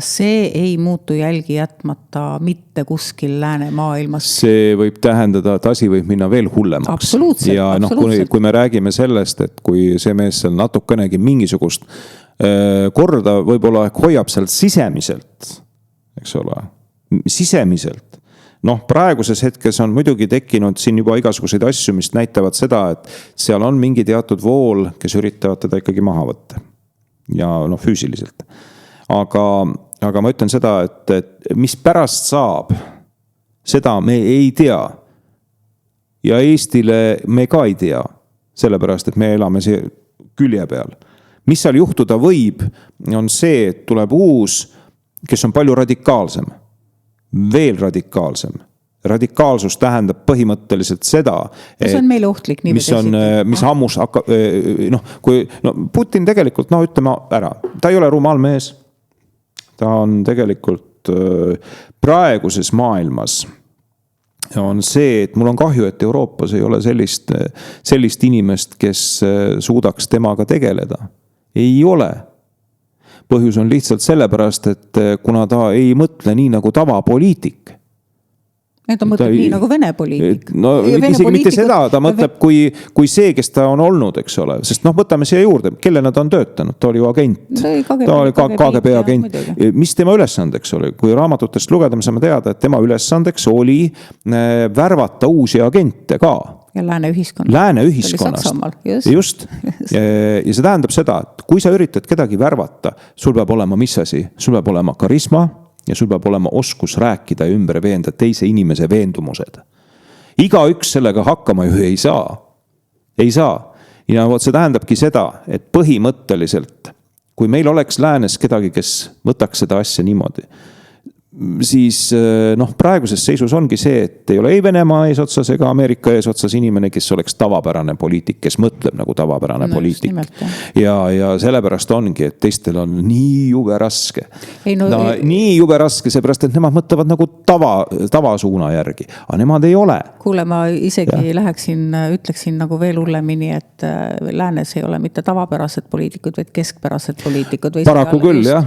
see ei muutu jälgi jätmata mitte kuskil lääne maailmas. See võib tähendada, et asi võib minna veel hullemaks. Absoluutselt, ja kui me räägime sellest, et kui see mees seal natukenegi mingisugust korda võib-olla hoiab sealt sisemiselt, eks ole, sisemiselt. Praeguses hetkes on muidugi tekkinud siin juba igasuguseid asju, mis näitavad seda, et seal on mingi teatud vool, kes üritavad teda ikkagi maha võtta. Ja füüsiliselt. Aga ma ütlen seda, et mis pärast saab, seda me ei tea. Ja Eestile me ka ei tea, sellepärast, et me elame see külje peal. Mis seal juhtuda võib, on see, et tuleb uus, kes on palju radikaalsem. Veel radikaalsem. Radikaalsus tähendab põhimõtteliselt seda, see on meile ohtlik mis ammus Putin tegelikult, ütleme ära, ta ei ole rumal mees. Ta on tegelikult praeguses maailmas on see, et mul on kahju, et Euroopas ei ole sellist inimest, kes suudaks temaga tegeleda. Ei ole. Põhjus on lihtsalt sellepärast, et kuna ta ei mõtle nii nagu tavapoliitik. Ta mõtleb nii nagu Vene poliitik. Isegi mitte seda, ta mõtleb kui see, kes ta on olnud, eks ole. Sest võtame siia juurde, kellena ta on töötanud. Ta oli ju agent. Ta oli KGB agent. Mis tema ülesandeks oli? Kui raamatutest lugeda, me saame teada, et tema ülesandeks oli värvata uusi agente ka. Ja lääne ühiskonnast. Just. Ja see tähendab seda, et kui sa üritad kedagi värvata, sul peab olema mis asi? Sul peab olema karisma ja sul peab olema oskus rääkida ja ümber veenda teise inimese veendumused. Igaüks sellega hakkama ju ei saa. Ei saa. Ja see tähendabki seda, et põhimõtteliselt, kui meil oleks läänes kedagi, kes võtaks seda asja niimoodi, siis praeguses seisus ongi see, et ei ole ei Venemaa eesotsas ega Ameerika eesotsas inimene, kes oleks tavapärane poliitik, kes mõtleb nagu tavapärane poliitik. Ja sellepärast ongi, et teistel on nii jube raske. Nii jube raske, seepärast, et nemad mõtlevad nagu tavasuuna järgi, aga nemad ei ole. Kuule, ma isegi ütleksin nagu veel hullemini, et läänes ei ole mitte tavapärased poliitikud, vaid keskpärased poliitikud. Paraku küll, jah.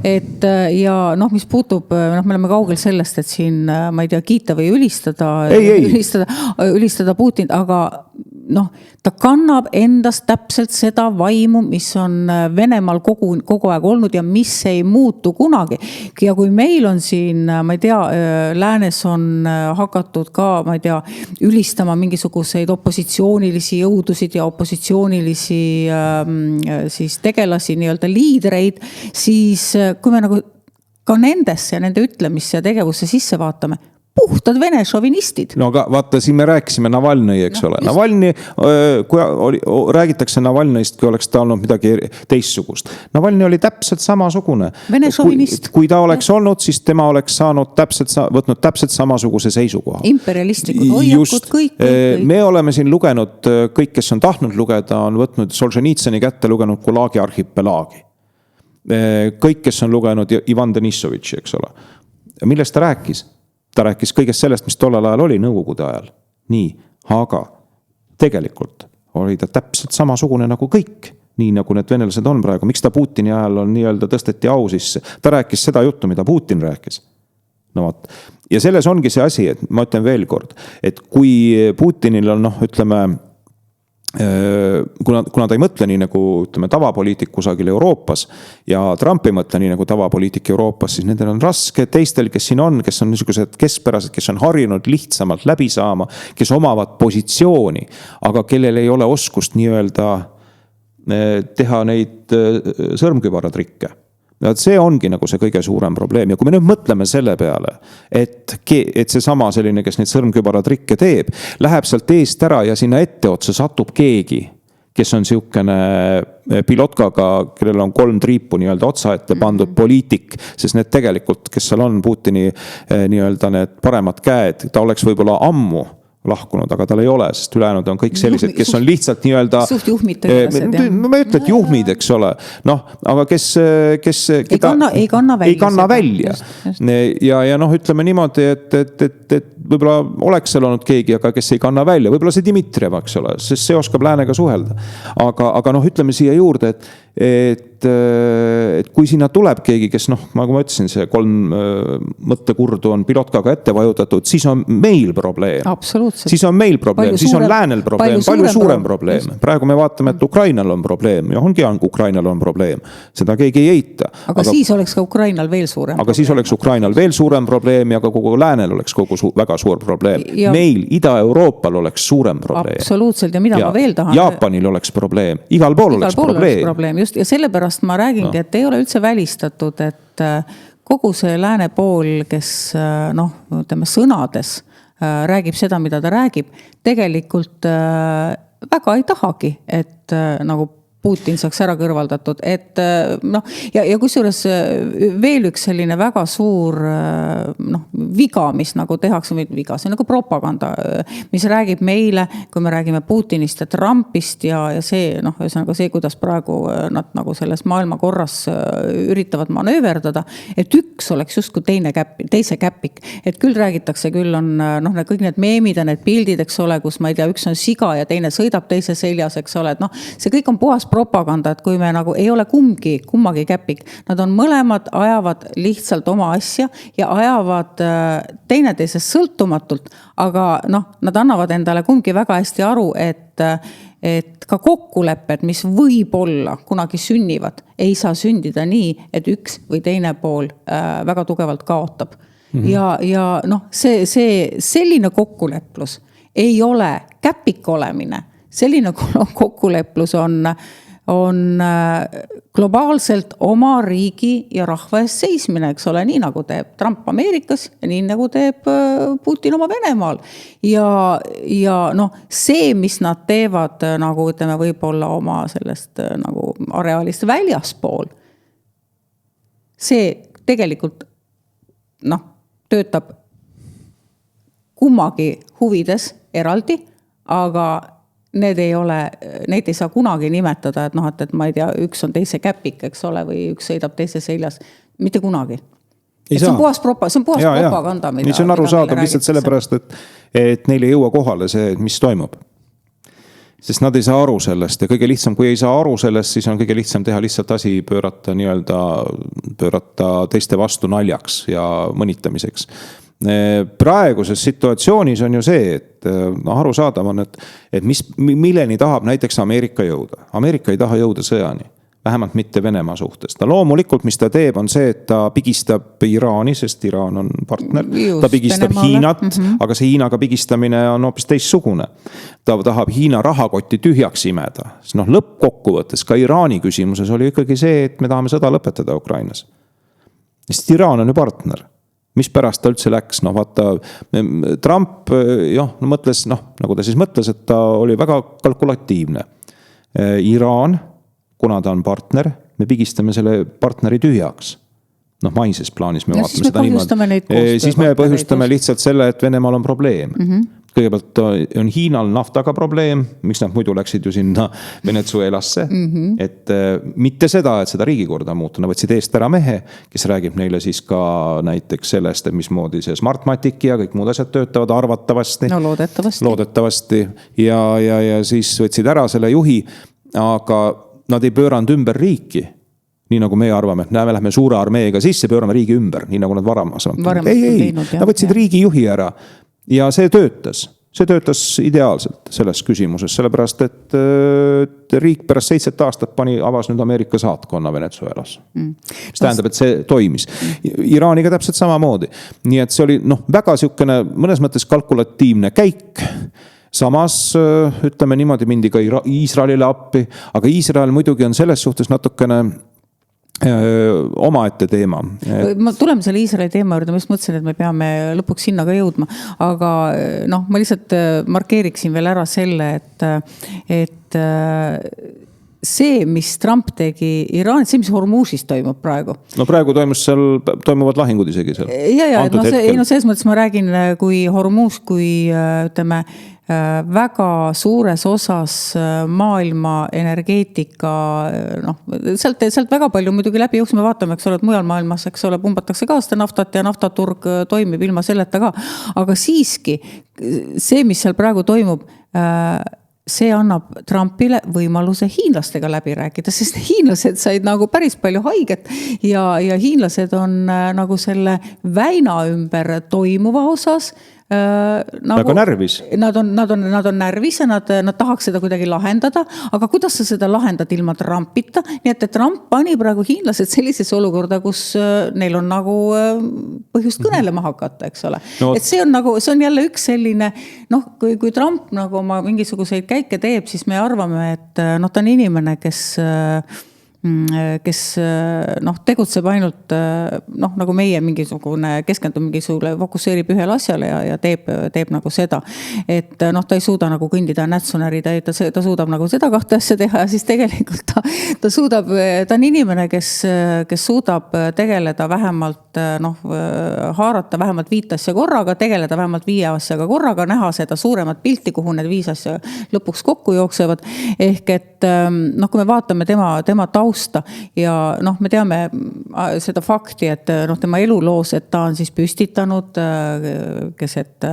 Et ja mis puutub me oleme kaugel sellest, et siin, ma ei tea, kiita või ülistada Putinit, aga ta kannab endast täpselt seda vaimu, mis on Venemaal kogu aeg olnud ja mis ei muutu kunagi. Ja kui meil on siin, ma ei tea, läänes on hakatud ka, ma ei tea, ülistama mingisuguseid opositsioonilisi jõudusid ja opositsioonilisi siis tegelasi, nii-öelda liidreid, siis kui me nagu ka nendesse ja nende ütlemisse ja tegevusse sisse vaatame, puhtad vene šovinistid. Aga vaata, siin me rääkisime Navalnõi, eks ole. Navalnõi, kui räägitakse Navalnõist, kui oleks ta olnud midagi teissugust. Navalnõi oli täpselt samasugune. Vene šovinist. Kui ta oleks olnud, siis tema oleks võtnud täpselt samasuguse seisukoha. Imperialistlikud hoiakud, kõik. Me oleme siin lugenud, kõik, kes on tahtnud lugeda, on võtnud Solženitsõni kätte lugenud Gulagi arhipelaagi. Kõik, kes on lugenud Ivan Denissovitši, eks ole. Millest ta rääkis? Ta rääkis kõigest sellest, mis tollel ajal oli nõukogude ajal. Nii, aga tegelikult oli ta täpselt samasugune nagu kõik. Nii nagu need venelased on praegu. Miks ta Putini ajal on nii-öelda tõsteti au sisse? Ta rääkis seda juttu, mida Putin rääkis. Ja selles ongi see asi, et ma ütlen veel kord, et kui Putinil on, ütleme, kuna ta ei mõtle nii nagu tavapoliitik kusagil Euroopas ja Trump ei mõtle nii nagu tavapoliitik Euroopas, siis nendel on raske teistel, kes siin on, kes on niisugused keskpärased, kes on harjunud lihtsamalt läbi saama, kes omavad positsiooni, aga kellel ei ole oskust nii-öelda teha neid sõrmkübaratrikke. See ongi nagu see kõige suurem probleem ja kui me nüüd mõtleme selle peale, et see sama selline, kes neid sõrmkübaratrikke teeb, läheb sealt eest ära ja sinna etteotsa satub keegi, kes on siukene Pilotkaga, kellel on 3 triipu nii-öelda otsa ette pandud poliitik, sest need tegelikult, kes seal on Putini nii-öelda need paremad käed, ta oleks võib-olla ammu lahkunud, aga tal ei ole, sest ülejäänud on kõik sellised, kes on lihtsalt nii-öelda suht juhmid tegelased. Ma ütlen, et juhmid, eks ole. Noh, aga kes ei kanna välja. Just. Ja noh, ütleme niimoodi, et võib-olla oleks seal olnud keegi, aga kes ei kanna välja. Võib-olla see Dmitrijev, eks ole, sest see oskab läänega suhelda. Aga noh, ütleme siia juurde, et kui sinna tuleb keegi, kes noh, nagu ma ütlesin, see 3 mõttekurdu on Pilotkaga ette vajutatud, siis on meil probleem. Absoluutselt. Siis on meil probleem, siis on läänel probleem, palju suurem probleem. Praegu me vaatame, et Ukrainal on probleem ja ongi Ukrainal on probleem. Seda keegi ei eita. Aga siis oleks ka Ukrainal veel suurem probleem. Aga siis oleks Ukrainal veel suurem probleem ja ka kogu läänel oleks väga suur probleem. Ja meil, Ida-Euroopal oleks suurem probleem. Absoluutselt ja mida ma veel tahan. Jaapanil oleks probleem, igal pool oleks probleem. Ja sellepärast ma räägingi, et ei ole üldse välistatud, et kogu see lääne pool, kes noh, ütleme sõnades räägib seda, mida ta räägib, tegelikult väga ei tahagi, et nagu Putin saaks ära kõrvaldatud, et noh, ja kusjuures veel üks selline väga suur noh, viga, mis nagu tehakse, viga, see on nagu propaganda, mis räägib meile, kui me räägime Putinist ja Trumpist ja see, noh, ühesõnaga see, kuidas praegu nad nagu selles maailmakorras üritavad manööverdada, et üks oleks justkui teise käpik, et küll räägitakse, küll on noh, kõik need meemid ja need pildid, eks ole, kus ma ei tea, üks on siga ja teine sõidab teise seljas, eks ole, et noh, see kõik on puhas propaganda, et kui me nagu ei ole kummagi käpik, nad on mõlemad ajavad lihtsalt oma asja ja ajavad teineteisest sõltumatult, aga noh, nad annavad endale kumbki väga hästi aru, et ka kokkulepped, mis võib-olla kunagi sünnivad, ei saa sündida nii, et üks või teine pool väga tugevalt kaotab. Ja noh, see selline kokkuleplus ei ole käpik olemine. Selline kokkuleplus on globaalselt oma riigi ja rahva eest seismine, eks ole, nii nagu teeb Trump Ameerikas ja nii nagu teeb Putin oma Venemaal. Ja noh, see, mis nad teevad nagu ütleme võib-olla oma sellest nagu areaalist väljaspool, see tegelikult noh, töötab kummagi huvides eraldi, aga neid ei saa kunagi nimetada, et noh, et ma ei tea, üks on teise käpik, eks ole, või üks sõidab teise seljas. Mitte kunagi. See on puhas propaganda. See on arusaadav lihtsalt sellepärast, et neil ei jõua kohale see, mis toimub. Sest nad ei saa aru sellest ja kõige lihtsam, kui ei saa aru sellest, siis on kõige lihtsam teha lihtsalt asi pöörata teiste vastu naljaks ja mõnitamiseks. Praeguses situatsioonis on ju see, et arusaadav on, et milleni tahab näiteks Ameerika jõuda. Ameerika ei taha jõuda sõjani, vähemalt mitte Venemaa suhtes. Ta loomulikult, mis ta teeb, on see, et ta pigistab Iraani, sest Iraan on partner. Ta pigistab Hiinat, aga see Hiinaga pigistamine on hoopis teissugune. Ta tahab Hiina rahakotti tühjaks imeda. Noh, lõppkokkuvõttes ka Iraani küsimuses oli ikkagi see, et me tahame sõda lõpetada Ukrainas. Sest Iraan on ju partner. Mis pärast ta üldse läks, noh vaata, Trump mõtles, nagu ta siis mõtles, et ta oli väga kalkulatiivne. Iraan, kuna ta on partner, me pigistame selle partneri tühjaks. Noh, maises plaanis me vaatame seda niimoodi. Siis me põhjustame lihtsalt selle, et Venemaal on probleem. Kõigepealt on Hiinal naftaga probleem, miks nad muidu läksid ju sinna Venezuelasse, et mitte seda, et seda riigikorda muuta, nad võtsid eest ära mehe, kes räägib neile siis ka näiteks sellest, et mismoodi see Smartmatic ja kõik muud asjad töötavad arvatavasti. No loodetavasti. Ja siis võtsid ära selle juhi, aga nad ei pööranud ümber riiki. Nii nagu me arvame, et me lähme suure armeega sisse, pöörame riigi ümber, nii nagu nad varamas on. Ei, nad võtsid riigi juhi ära. Ja see töötas ideaalselt selles küsimuses, sellepärast, et riik pärast 7 aastat avas nüüd Ameerika saatkonna Venezuelas. Mis tähendab, et see toimis. Iraaniga täpselt samamoodi. Nii et see oli väga siukene mõnes mõttes kalkulatiivne käik. Samas, ütleme niimoodi, mindi ka Iisraelile appi, aga Iisrael muidugi on selles suhtes natukene omaette teema. Ma tuleme selle Iisraeli teema juurde, ma just mõtlesin, et me peame lõpuks sinna ka jõudma, aga noh, ma lihtsalt markeeriksin veel ära selle, et see, mis Trump tegi Iraanis, see, mis Hormuzis toimub praegu. No praegu toimuvad lahingud isegi seal. Selles mõttes ma räägin, kui Hormuz, kui ütleme, väga suures osas maailma energeetika, sealt väga palju muidugi läbi jooksme vaatame, eks ole, et mujal maailmas, eks ole, pumbatakse ka seda naftat ja naftaturg toimib ilma selleta ka. Aga siiski, see, mis seal praegu toimub, see annab Trumpile võimaluse hiinlastega läbi rääkida, sest hiinlased said nagu päris palju haiget ja hiinlased on nagu selle väina ümber toimuva osas väga närvis. Nad on närvis ja nad tahaks seda kuidagi lahendada, aga kuidas sa seda lahendad ilma Trumpita? Nii et Trump pani praegu hiinlased sellisesse olukorda, kus neil on nagu põhjust kõnelema hakata, eks ole. No, et see on jälle üks selline, kui Trump nagu oma mingisuguseid käike teeb, siis me arvame, et ta on inimene, kes tegutseb ainult nagu meie mingisugune keskendub mingisugune, fokusseerib ühele asjale ja teeb nagu seda, et ta ei suuda nagu kõndida nätsunäri, ta suudab nagu seda kahte asja teha ja siis tegelikult ta suudab, ta on inimene, kes suudab tegeleda vähemalt haarata vähemalt 5 asja korraga, tegeleda vähemalt 5 asjaga korraga, näha seda suuremat pilti, kuhu need 5 asja lõpuks kokku jooksevad, ehk et kui me vaatame tema tausta ja me teame seda fakti, et tema eluloos, et ta on siis püstitanud keset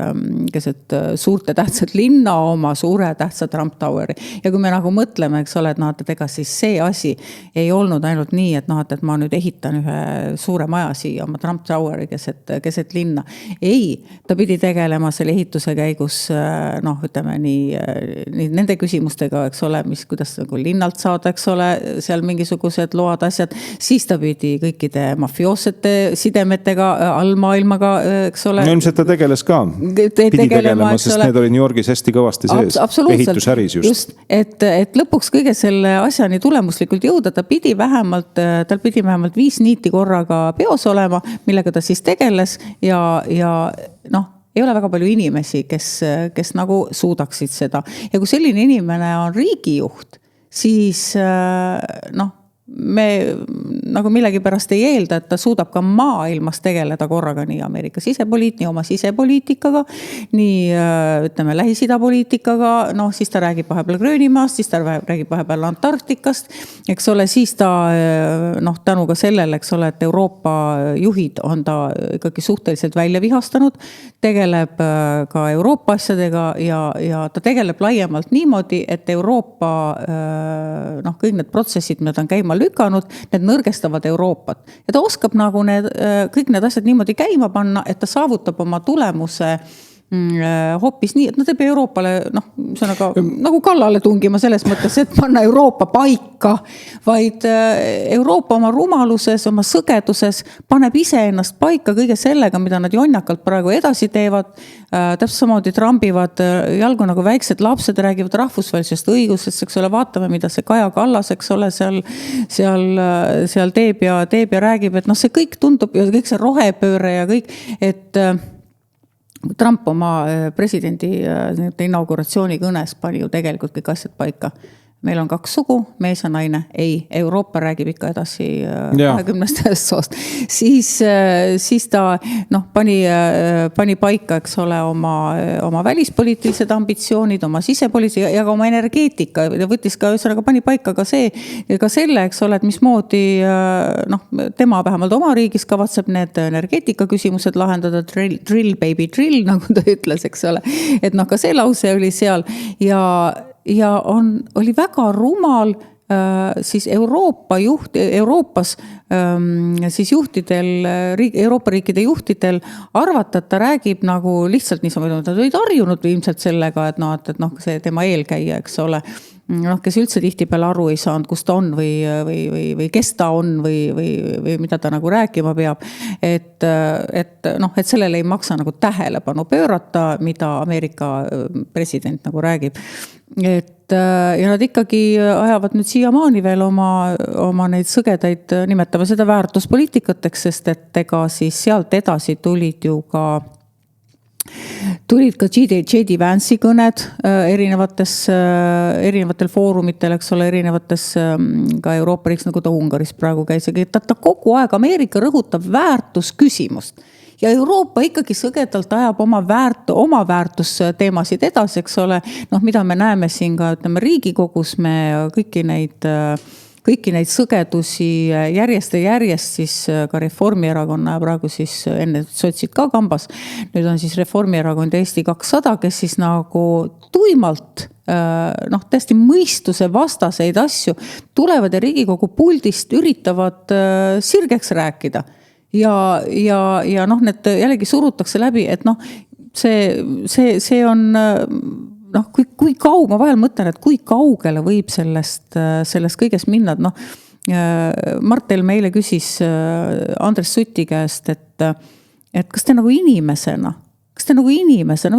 suurt ja tähtsat linna oma suure tähtsa Trump Toweri. Ja kui me nagu mõtleme, eks ole, et ega siis see asi ei olnud ainult nii, et et ma nüüd ehitan ühe suure maja siia oma Trump Toweri keset linna. Ei, ta pidi tegelema selle ehituse käigus ütleme nii nende küsimustega, eks ole, kuidas nagu linnalt saada, eks ole, seal mingisugused load, asjad, siis ta pidi kõikide mafioossete sidemetega, allmaailmaga, eks ole. No ilmselt ta tegeles ka. Pidi tegelema, sest need oli New Yorgis hästi kõvasti sees. Ehitusäris just. Et lõpuks kõige selle asjani tulemuslikult jõuda, tal pidi vähemalt 5 niiti korraga peos olema, millega ta siis tegeles ja ei ole väga palju inimesi, kes nagu suudaksid seda. Ja kui selline inimene on riigijuht, siis me nagu millegi pärast ei eelda, et ta suudab ka maailmas tegeleda korraga nii Ameerika nii oma sisepoliitikaga, nii ütleme Lähis-Ida poliitikaga, siis ta räägib vahepeal Gröönimaast, siis ta räägib vahepeal Antarktikast, eks ole, siis ta tänu ka sellele, eks ole, et Euroopa juhid on ta ikkagi suhteliselt välja vihastanud, tegeleb ka Euroopa asjadega ja ta tegeleb laiemalt niimoodi, et Euroopa kõik need protsessid, mida ta on käima lükanud, need nõrgestavad Euroopat. Ja ta oskab nagu kõik need asjad niimoodi käima panna, et ta saavutab oma tulemuse hoopis nii, et ta peab Euroopale nagu kallale tungima selles mõttes, et panna Euroopa paika, vaid Euroopa oma rumaluses, oma sõgeduses paneb ise ennast paika kõige sellega, mida nad jonnakalt praegu edasi teevad. Täpselt samamoodi trambivad jalgu nagu väiksed lapsed, räägivad rahvusvahelisest õigusest, eks ole, vaatame, mida see Kaja Kallas, eks ole, seal teeb ja räägib, et see kõik tundub ja kõik see rohepööre ja kõik, et Trump oma presidendi inauguratsiooni kõnes pani ju tegelikult kõik asjad paika. Meil on 2 sugu, mees ja naine. Ei, Euroopa räägib ikka edasi 20. soost. Siis ta pani paika, eks ole, oma välispoliitilised ambitsioonid, oma sisepoliitilised ja ka oma energeetika. Ja võttis ka, pani paika ka selle, eks ole, et mismoodi tema vähemalt oma riigis kavatseb need energeetika küsimused lahendada, drill baby drill, nagu ta ütles, eks ole. Et ka see lause oli seal ja oli väga rumal siis Euroopas siis juhtidel, Euroopa riikide juhtidel arvata, et ta räägib nagu lihtsalt niisama, nad olid harjunud ilmselt sellega, et see tema eelkäija, eks ole, kes üldse tihtipeale aru ei saanud, kus ta on või kes ta on või mida ta nagu rääkima peab. Et sellele ei maksa nagu tähelepanu pöörata, mida Ameerika president nagu räägib. Ja nad ikkagi ajavad nüüd siiamaani veel oma neid sõgedaid, nimetame seda väärtuspoliitikateks, sest et ega siis sealt edasi tulid ju ka tulid ka J.D. Vance'i kõned erinevatel foorumitel, eks ole, erinevates ka Euroopa riigis, nagu ta Ungaris praegu käis, ta kogu aeg Ameerika rõhutab väärtusküsimust. Ja Euroopa ikkagi sõgedalt ajab oma väärtusteemasid edasi, eks ole, mida me näeme siin ka, ütleme, Riigikogus me kõiki neid sõgedusi järjest siis ka Reformierakonna ja praegu siis enne sotsid ka kambas. Nüüd on siis Reformierakond ja Eesti 200, kes siis nagu tuimalt, täiesti mõistuse vastaseid asju tulevad ja Riigikogu puldist üritavad sirgeks rääkida. Ja need jällegi surutakse läbi, et see on, kui kaug, ma vahel mõtlen, et kui kaugele võib sellest kõigest minna, Mart Helme eile küsis Andres Suti käest, et kas te nagu inimesena, või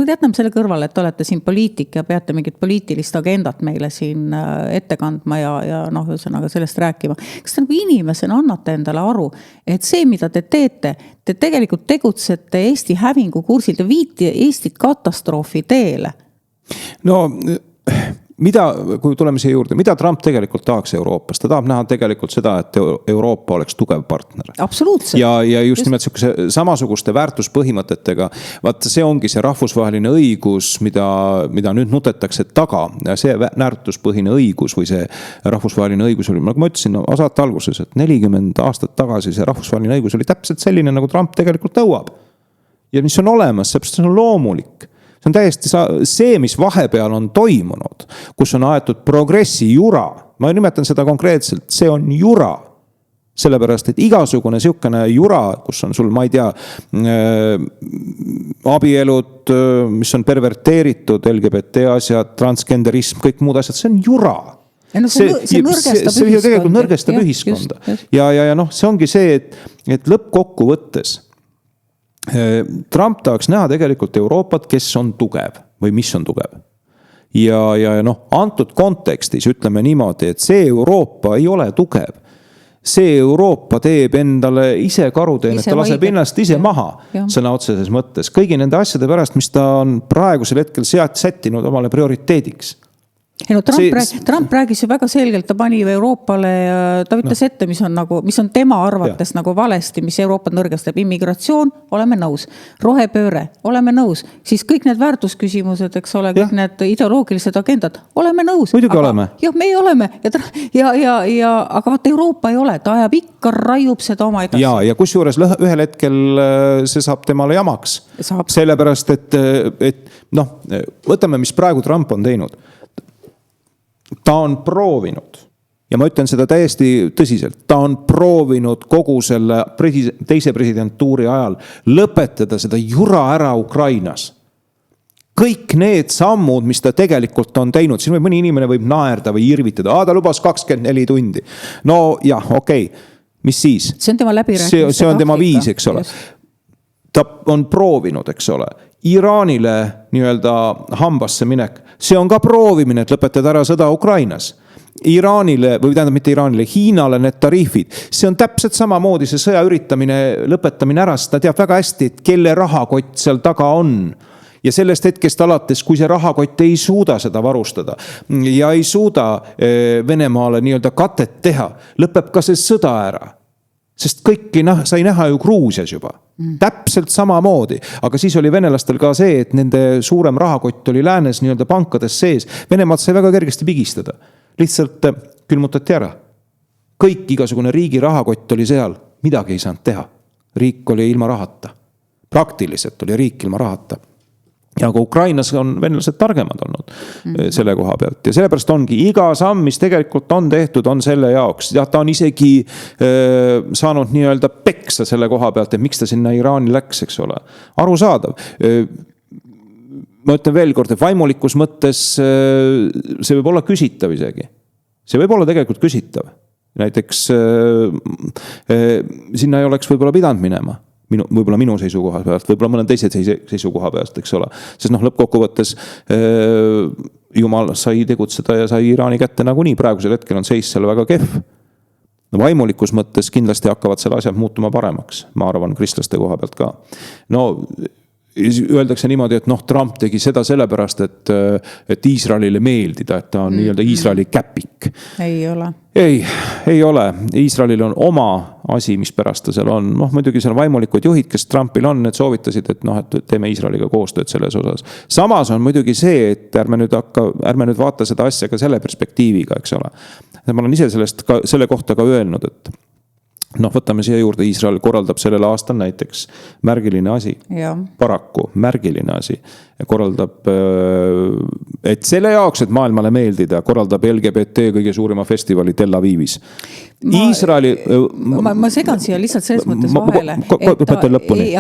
jätame selle kõrvale, et olete siin poliitik ja peate mingit poliitilist agendat meile siin ette kandma ja ühesõnaga sellest rääkima. Kas te nagu inimesena annate endale aru, et see, mida te teete, te tegelikult tegutsete Eesti hävingu kursil, te viite Eestit katastroofi teele? Kui tuleme siia juurde, mida Trump tegelikult tahaks Euroopas? Ta tahab näha tegelikult seda, et Euroopa oleks tugev partner. Absoluutselt. Ja just nimelt samasuguste väärtuspõhimõtetega. Vaata, see ongi see rahvusvaheline õigus, mida nüüd nutetakse taga. Ja see väärtuspõhine õigus või see rahvusvaheline õigus oli, nagu ma ütlesin saate alguses, et 40 aastat tagasi see rahvusvaheline õigus oli täpselt selline, nagu Trump tegelikult nõuab. Ja mis on olemas, see on loomulik. See on täiesti see, mis vahepeal on toimunud, kus on aetud progressi jura. Ma nimetan seda konkreetselt, see on jura. Sellepärast, et igasugune siukene jura, kus on sul, ma ei tea, abielud, mis on perverteeritud, LGBT asjad, transgenderism, kõik muud asjad, see on jura. See nõrgestab ühiskonda. Ja see ongi see, et lõppkokkuvõttes Trump tahaks näha tegelikult Euroopat, kes on tugev või mis on tugev. Ja antud kontekstis ütleme niimoodi, et see Euroopa ei ole tugev. See Euroopa teeb endale ise karuteenet, ta laseb ennast ise maha sõna otseses mõttes. Kõigi nende asjade pärast, mis ta on praegusel hetkel sättinud omale prioriteediks. Trump räägis ju väga selgelt, ta pani Euroopale, ta ütles ette, mis on tema arvates nagu valesti, mis Euroopat nõrgestab. Immigratsioon, oleme nõus. Rohepööre, oleme nõus. Siis kõik need väärtusküsimused, eks ole, kõik need ideoloogilised agendad, oleme nõus. Muidugi oleme. Jah, me oleme. Aga Euroopa ei ole, ta ajab ikka raiub seda oma edasi. Ja kus juures ühel hetkel see saab temale jamaks. Sellepärast, et võtame, mis praegu Trump on teinud. Ta on proovinud, ja ma ütlen seda täiesti tõsiselt, ta on proovinud kogu selle teise presidentuuri ajal lõpetada seda jura ära Ukrainas. Kõik need sammud, mis ta tegelikult on teinud, siin mõni inimene võib naerda või irvitada, ta lubas 24 tundi. No jah, okei. Mis siis? See on tema läbirääkimiste see on tema viis, eks ole. Ta on proovinud, eks ole. Iraanile nii-öelda hambasse minek. See on ka proovimine, et lõpetada ära sõda Ukrainas. Iraanile, või tähendab mitte Iraanile, Hiinale need tariifid. See on täpselt samamoodi see sõja üritamine, lõpetamine ära, sest ta teab väga hästi, et kelle rahakott seal taga on. Ja sellest hetkest alates, kui see rahakott ei suuda seda varustada ja ei suuda Venemaale nii-öelda katet teha, lõpeb ka see sõda ära. Sest kõiki sai näha ju Gruusias juba. Täpselt samamoodi. Aga siis oli venelastel ka see, et nende suurem rahakott oli läänes nii-öelda pankades sees. Venemaad sai väga kergesti pigistada. Lihtsalt külmutati ära. Kõik igasugune riigi rahakott oli seal. Midagi ei saanud teha. Riik oli ilma rahata. Praktiliselt oli riik ilma rahata. Ja ka Ukrainas on venelased targemad olnud selle koha pealt. Ja sellepärast ongi iga samm, mis tegelikult on tehtud, on selle jaoks. Ja ta on isegi saanud nii-öelda peksa selle koha pealt, et miks ta sinna Iraani läks, eks ole. Arusaadav. Ma ütlen veel kord, et vaimulikus mõttes see võib olla küsitav isegi. See võib olla tegelikult küsitav. Näiteks sinna ei oleks võib-olla pidanud minema. Võib-olla minu seisukoha pealt, võib-olla mõne teise seisukoha pealt, eks ole. Sest lõppkokkuvõttes Jumal sai tegutseda ja sai Iraani kätte nagunii. Praegusel hetkel on seis seal väga kehv. Vaimulikus mõttes kindlasti hakkavad selle asjad muutuma paremaks. Ma arvan, kristlaste koha pealt ka. öeldakse niimoodi, et noh, Trump tegi seda sellepärast, et Iisraelile meeldida, et ta on nii-öelda Iisraeli käpik. Ei ole. Ei ole. Iisraelil on oma asi, mis pärast ta seal on. Noh, muidugi seal vaimulikud juhid, kes Trumpil on, need soovitasid, et noh, et teeme Iisraeliga koostööd selles osas. Samas on muidugi see, et ärme nüüd vaata seda asja ka selle perspektiiviga, eks ole. Ma olen ise selle kohta ka öelnud, et noh, võtame siia juurde, Iisrael korraldab sellel aastal näiteks märgiline asi. Ja. Paraku märgiline asi. Korraldab, et selle jaoks, et maailmale meeldida, korraldab LGBT kõige suurima festivali Tel Avivis. Ma segan siia lihtsalt selles mõttes vahele.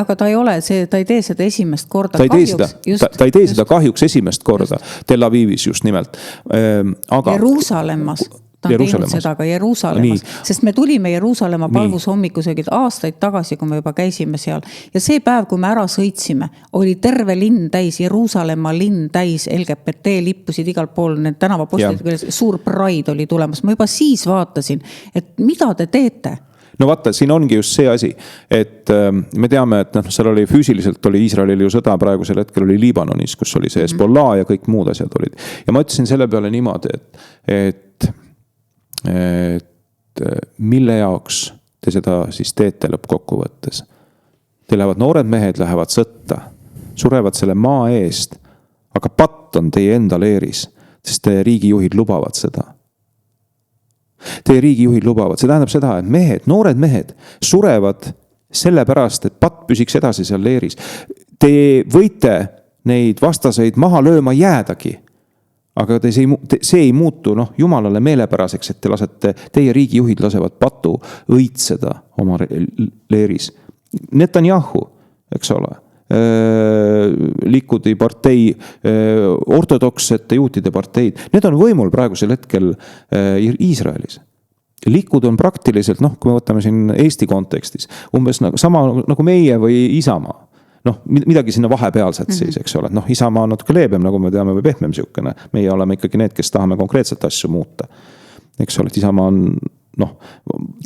Aga ta ei ole see, ta ei tee seda esimest korda. Ta ei tee seda kahjuks esimest korda Tel Avivis just nimelt. Jeruusalemmas. Ta on teinud seda ka Jeruusalemmas, sest me tulime Jeruusalemma palvus hommikusöögid aastaid tagasi, kui me juba käisime seal. Ja see päev, kui me ära sõitsime, oli terve linn täis, Jeruusalemma linn täis, LGBT lippusid igal pool, need tänavapostid, suur praid oli tulemas. Ma juba siis vaatasin, et mida te teete? No vaata, siin ongi just see asi, et me teame, et seal oli füüsiliselt oli Iisraelil ju sõda praegusel hetkel oli Liibanonis, kus oli see Hezbollah ja kõik muud asjad olid. Ja ma ütlesin selle peale niimoodi, et mille jaoks te seda siis teete lõppkokkuvõttes. Te lähevad, noored mehed lähevad sõtta, surevad selle maa eest, aga patt on teie enda leeris, sest teie riigijuhid lubavad seda. Teie riigijuhid lubavad, see tähendab seda, et mehed, noored mehed surevad sellepärast, et patt püsiks edasi seal leeris. Te võite neid vastaseid maha lööma jäädagi. Aga see ei muutu jumalale meelepäraseks, et te lasete, teie riigijuhid lasevad patu õitseda oma leeris. Netanyahu, eks ole, Likudi partei, ortodoksete juutide parteid, need on võimul praegusel hetkel Iisraelis. Likud on praktiliselt, kui me võtame siin Eesti kontekstis, umbes sama nagu meie või Isamaa. Midagi sinna vahepealset siis, eks ole. Isamaa on natuke leebem, nagu me teame, või pehmem siukene. Meie oleme ikkagi need, kes tahame konkreetselt asju muuta. Eks ole, et Isamaa on,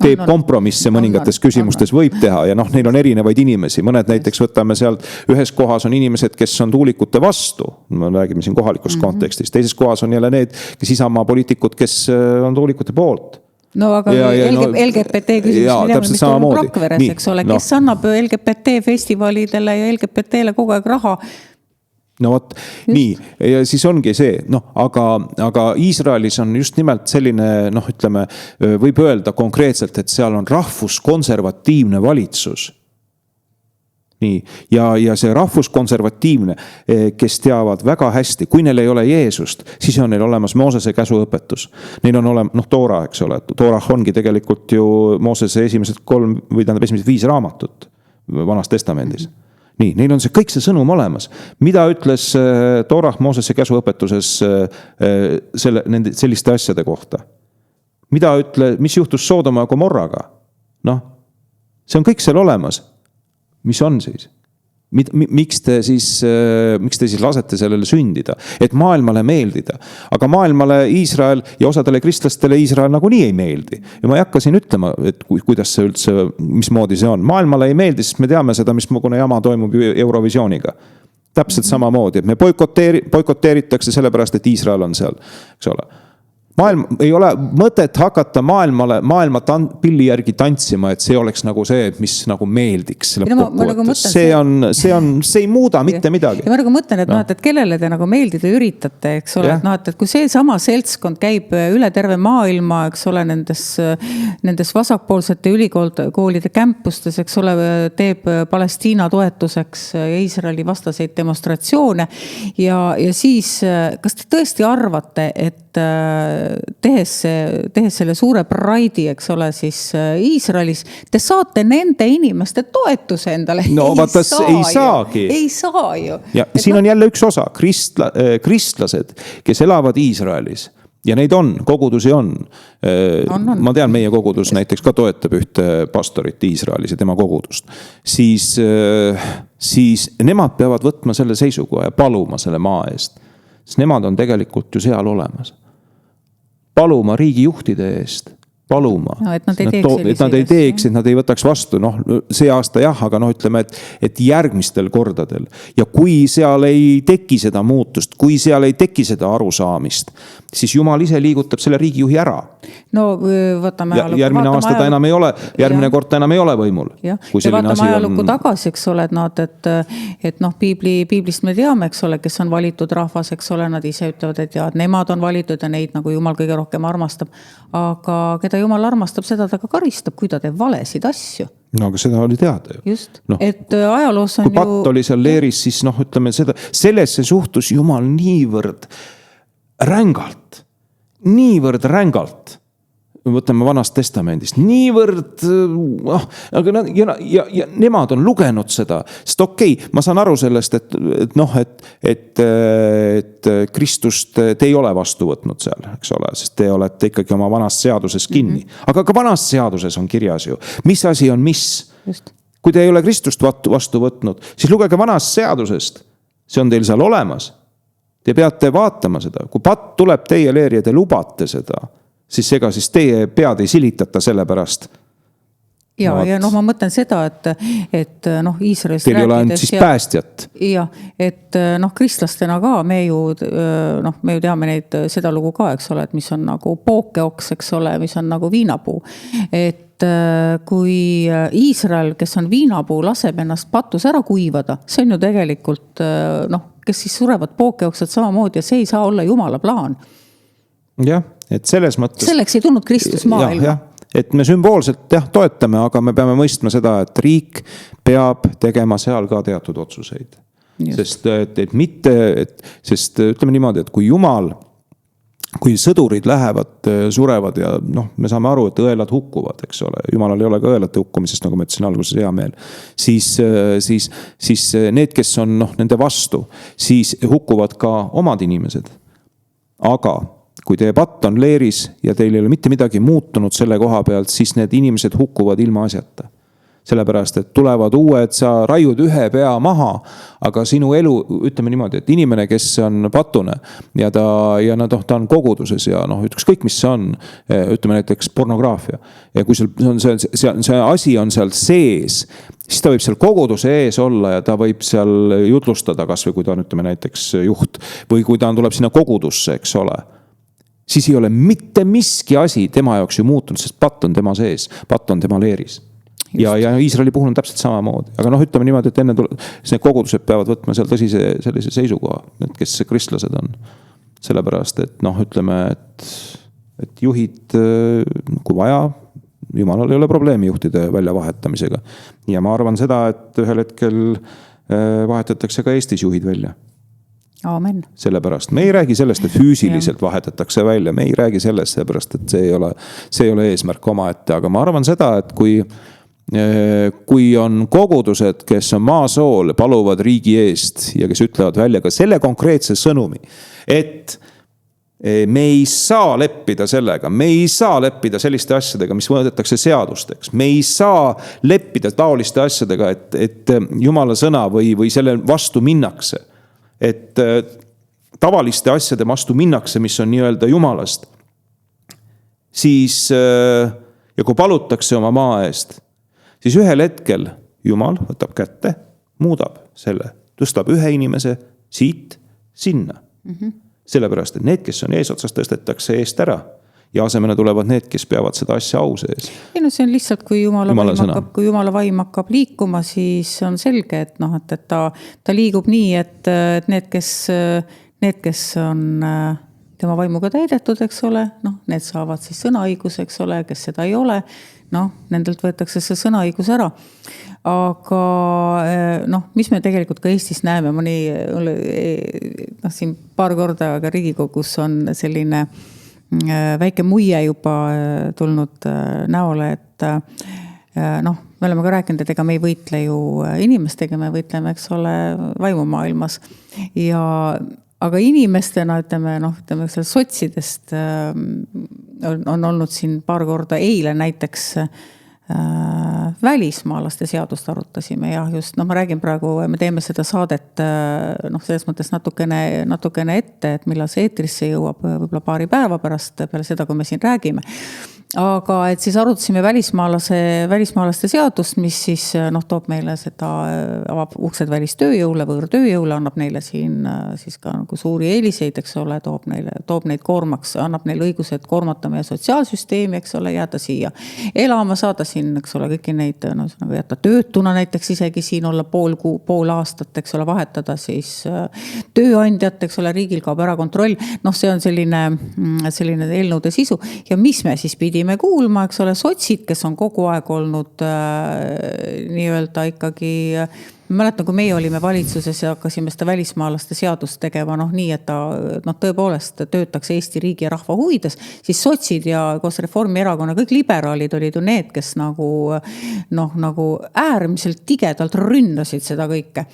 teeb kompromisse mõningates küsimustes võib teha ja neil on erinevaid inimesi. Mõned näiteks võtame sealt, ühes kohas on inimesed, kes on tuulikute vastu. Me räägime siin kohalikust kontekstis. Teises kohas on jälle need, kes Isamaa poliitikud, kes on tuulikute poolt. No aga LGBT küsimus, mis on Rakveres, eks ole, kes annab LGBT festivalidele ja LGBT-le kogu aeg raha. No vot, nii, ja siis ongi see, aga Iisraelis on just nimelt selline, ütleme, võib öelda konkreetselt, et seal on rahvuskonservatiivne valitsus. Nii, ja see rahvuskonservatiivne, kes teavad väga hästi, kui neil ei ole Jeesust, siis on neil olemas Moosese käsuõpetus. Neil on olemas, Toora, eks ole, Toorah ongi tegelikult ju Moosese esimesed 5 raamatut Vanas Testamendis. Nii, neil on kõik see sõnum olemas. Mida ütles Toorah Moosese käsuõpetuses selliste asjade kohta? Mis juhtus Soodoma ja Gomorraga? See on kõik seal olemas. Mis on siis? Miks te siis lasete sellele sündida? Et maailmale meeldida. Aga maailmale Iisrael ja osadele kristlastele Iisrael nagunii ei meeldi. Ja ma ei hakka siin ütlema, et kuidas see üldse, mismoodi see on. Maailmale ei meeldi, sest me teame seda, mismoodi jama toimub Eurovisiooniga. Täpselt samamoodi, et me boikoteeritakse sellepärast, et Iisrael on seal. Eks ole. Ei ole mõtet hakata maailma pilli järgi tantsima, et see oleks nagu see, mis nagu meeldiks. See ei muuda mitte midagi. Ja ma nagu mõtlen, et kellele te nagu meeldida üritate, eks ole, et kui see sama seltskond käib üle terve maailma, eks ole, nendes vasakpoolsete ülikoolide kämpustes, eks ole, teeb Palestiina toetuseks Iisraeli vastaseid demonstratsioone ja siis, kas te tõesti arvate, et tehes selle suure praidi, eks ole, siis Iisraelis, te saate nende inimeste toetuse endale. No vaata, ei saagi. Ei saa ju. Ja siin on jälle üks osa, kristlased, kes elavad Iisraelis. Ja neid on, kogudusi on. Ma tean, meie kogudus näiteks ka toetab ühte pastorit Iisraelis ja tema kogudust. Siis nemad peavad võtma selle seisukoha ja paluma selle maa eest. Sest nemad on tegelikult ju seal olemas. Paluma riigijuhtide eest, paluma. No, et nad ei teeks, et nad ei võtaks vastu, noh, see aasta jah, aga noh, ütleme, et järgmistel kordadel. Ja kui seal ei teki seda muutust, kui seal ei teki seda arusaamist, siis Jumal ise liigutab selle riigijuhi ära. No võtame ajalukku. Järgmine aasta ta enam ei ole, järgmine kord ta enam ei ole võimul. Ja vaatame ajalukku tagasi, eks ole, et noh, piiblist me teame, eks ole, kes on valitud rahvas, eks ole, nad ise ütlevad, et ja, nemad on valitud ja neid nagu Jumal kõige rohkem armastab. Aga keda Jumal armastab, seda ta ka karistab, kui ta teeb valesid asju. No aga seda oli teada ju. Just, et ajaloos on kui patt oli seal leeris, siis noh, ütleme seda, sellesse suhtus Jumal niivõrd rängalt. Võtame Vanast Testamendist, niivõrd, aga ja nemad on lugenud seda, sest okei, ma saan aru sellest, et Kristust te ei ole vastu võtnud seal, eks ole, sest te olete ikkagi oma vanast seaduses kinni. Aga ka vanast seaduses on kirjas ju, mis asi on mis. Just. Kui te ei ole Kristust vastu võtnud, siis lugege vanast seadusest, see on teil seal olemas. Te peate vaatama seda, kui patt tuleb teie leeri ja te lubate seda, siis ega siis teie pead ei silitata selle pärast. Ja noh, ma mõtlen seda, et noh, Iisraelist teil ei ole ainult siis päästjat. Ja, et noh, kristlastena ka, me ju teame neid seda lugu ka, eks ole, et mis on nagu pookeoks, eks ole, mis on nagu viinapuu. Et kui Iisrael, kes on viinapuu, laseb ennast patus ära kuivada, see on ju tegelikult, noh, kes siis surevad pookeoksed samamoodi ja see ei saa olla Jumala plaan. Jah, et selles mõttes. Selleks ei tulnud Kristus maailma. Et me sümboolselt toetame, aga me peame mõistma seda, et riik peab tegema seal ka teatud otsuseid. Just. Sest ütleme niimoodi, et kui Jumal, kui sõdurid lähevad, surevad ja noh, me saame aru, et õelad hukkuvad, eks ole. Jumalal ei ole ka õelate hukkumisest, nagu ma ütlesin alguses hea meel. Siis need, kes on nende vastu, siis hukkuvad ka omad inimesed. Aga kui teie patt on leeris ja teil ei ole mitte midagi muutunud selle koha pealt, siis need inimesed hukkuvad ilma asjata. Sellepärast, et tulevad uued, sa raiud ühe pea maha, aga sinu elu, ütleme niimoodi, et inimene, kes on patune ja ta on koguduses ja ükskõik mis see on, ütleme näiteks pornograafia. Ja kui see asi on seal sees, siis ta võib seal koguduse ees olla ja ta võib seal jutlustada, kas või kui ta on, ütleme näiteks juht või kui ta tuleb sinna kogudusse, eks ole. Siis ei ole mitte miski asi tema jaoks ju muutunud, sest patt on tema sees, patt on tema leeris. Ja Iisraeli puhul on täpselt samamoodi. Aga ütleme niimoodi, et enne need kogudused peavad võtma seal tõsise sellise seisukoha, et kes kristlased on. Sellepärast, et ütleme, et juhid, kui vaja, Jumalal ei ole probleemi juhtide väljavahetamisega. Ja ma arvan seda, et ühel hetkel vahetatakse ka Eestis juhid välja. Aamen. Sellepärast. Me ei räägi sellest, et füüsiliselt vahetatakse välja. Me ei räägi sellest, sellepärast, et see ei ole eesmärk oma ette. Aga ma arvan seda, et kui on kogudused, kes on maasool, paluvad riigi eest ja kes ütlevad välja ka selle konkreetse sõnumi, et me ei saa leppida sellega, me ei saa leppida selliste asjadega, mis võetakse seadusteks. Me ei saa leppida taoliste asjadega, et Jumala sõna või selle vastu minnakse. Et tavaliste asjade vastu minnakse, mis on nii-öelda Jumalast, siis ja kui palutakse oma maa eest, siis ühel hetkel Jumal võtab kätte, muudab selle, tõstab ühe inimese siit sinna. Sellepärast, et need, kes on eesotsas, tõstetakse eest ära ja asemena tulevad need, kes peavad seda asja au sees. Ei, see on lihtsalt, kui Jumala vaim hakkab liikuma, siis on selge, et ta liigub nii, et need, kes on tema vaimuga täidetud, eks ole, need saavad siis sõnaõigus, eks ole, kes seda ei ole, nendelt võetakse see sõnaõigus ära. Aga mis me tegelikult ka Eestis näeme, siin paar korda ka Riigikogus on selline väike muie juba tulnud näole, et me oleme ka rääkinud, et ega me ei võitle ju inimestega, me võitleme, eks ole, vaimumaailmas. Aga inimestena, ütleme sotsidest on olnud siin paar korda, eile näiteks välismaalaste seadust arutasime ja just, ma räägin praegu, me teeme seda saadet selles mõttes natukene ette, et millal see eetrisse jõuab võib-olla paari päeva pärast peale seda, kui me siin räägime. aga et siis arutasime välismaalaste seadust, mis siis toob meile seda, avab uksed välistööjõule, võõrtööjõule, annab neile siin siis ka nagu suuri eeliseid, eks ole, toob neid koormaks, annab neile õigused koormata meie sotsiaalsüsteemi, eks ole, jääda siia elama, saada siin, eks ole, kõiki neid, jätta töötuna näiteks isegi siin olla pool aastat, eks ole, vahetada siis tööandjat, eks ole, riigil kaob ära kontroll. See on selline eelnõude sisu ja mis me siis pidime kuulma, eks ole, sotsid, kes on kogu aeg olnud nii-öelda ikkagi, mäletan, kui meie olime valitsuses ja hakkasime seda välismaalaste seadust tegema, nii, et ta tõepoolest töötaks Eesti riigi ja rahva huvides, siis sotsid ja koos Reformierakonna, kõik liberaalid olid ju need, kes nagu äärmiselt tigedalt ründasid seda kõike.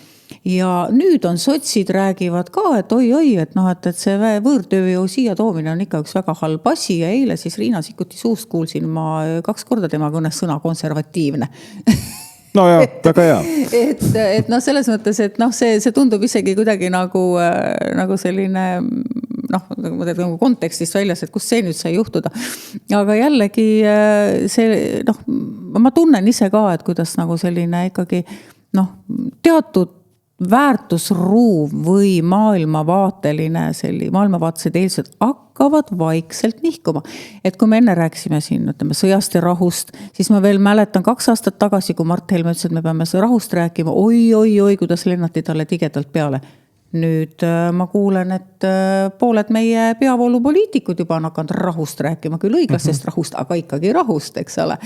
Ja nüüd on sotsid räägivad ka, et oi, et see võõrtööjõu siia toomine on ikka üks väga halb asi ja eile siis Riina Sikkuti suust kuulsin ma 2 korda tema kõnes sõna konservatiivne. No ja, väga hea. Et selles mõttes, et see tundub isegi kuidagi nagu selline nagu kontekstist väljas, et kus see nüüd sai juhtuda. Aga jällegi see, ma tunnen ise ka, et kuidas nagu selline ikkagi teatud väärtusruum või maailmavaatelised eeldused hakkavad vaikselt nihkuma. Et kui me enne rääkisime siin sõjast ja rahust, siis ma veel mäletan 2 aastat tagasi, kui Mart Helme ütles, et me peame rahust rääkima, oi, kuidas lennati talle tigedalt peale. Nüüd ma kuulen, et pooled meie peavoolupoliitikud juba on hakanud rahust rääkima, küll õiglasest rahust, aga ikkagi rahust, eks ole.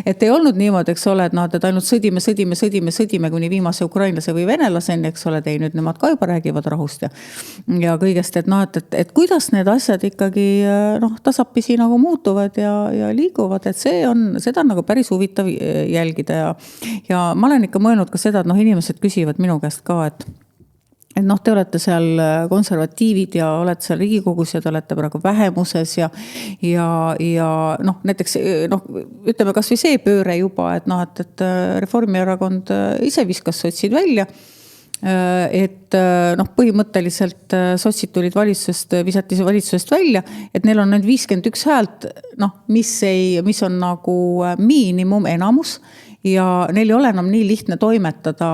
Et ei olnud niimoodi, eks ole, et ainult sõdime kuni viimase ukrainlase või venelaseni, eks ole, ei nüüd nemad ka juba räägivad rahust ja kõigest, et kuidas need asjad ikkagi tasapisi nagu muutuvad ja liiguvad, et seda on nagu päris huvitav jälgida ja ma olen ikka mõelnud ka seda, et inimesed küsivad minu käest ka, et te olete seal konservatiivid ja olete seal Riigikogus ja te olete praegu vähemuses ja näiteks, ütleme kas või see pööre juba, et Reformierakond ise viskas sotsid välja, et põhimõtteliselt sotsid tulid visati valitsusest välja, et neil on nüüd 51 häält, mis on nagu miinimum enamus, ja neil ei ole enam nii lihtne toimetada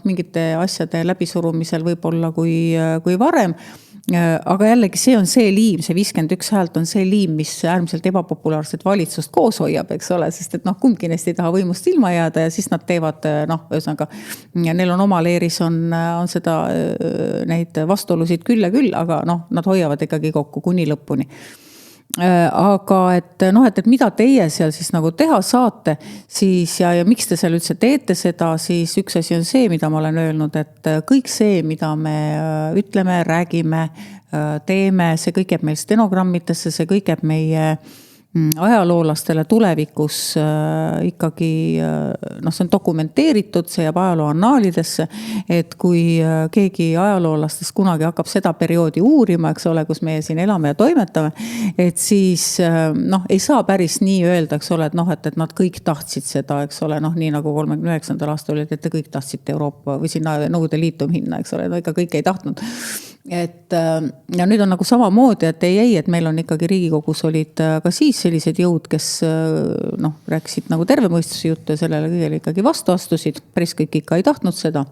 mingite asjade läbisurumisel võib-olla kui varem. Aga jällegi see on see liim, see 51 häält on see liim, mis äärmiselt ebapopulaarset valitsust koos hoiab, eks ole, sest et kumbki neist ei taha võimust ilma jääda ja siis nad teevad, ühesõnaga, neil on oma leeris on seda neid vastuolusid küll ja küll, aga nad hoiavad ikkagi kokku kuni lõpuni. Aga et mida teie seal siis nagu teha saate, siis ja miks te seal üldse teete seda, siis üks asi on see, mida ma olen öelnud, et kõik see, mida me ütleme, räägime, teeme, see kõik jääb meil stenogrammidesse, see kõik jääb meie ajaloolastele tulevikus ikkagi, see on dokumenteeritud, see jääb ajaloo annaalidesse, et kui keegi ajaloolastest kunagi hakkab seda perioodi uurima, eks ole, kus meie siin elame ja toimetame, et siis ei saa päris nii öelda, eks ole, et nad kõik tahtsid seda, eks ole, nii nagu 39. aastal olid, et te kõik tahtsite Euroopa või sinna Nõukogude Liitu minna, eks ole, ikka kõik ei tahtnud. Ja nüüd on nagu samamoodi, et ei, et meil on ikkagi Riigikogus olid ka siis sellised jõud, kes rääkisid nagu tervemõistuse juttu ja sellele kõigele ikkagi vastu astusid, päris kõik ikka ei tahtnud seda.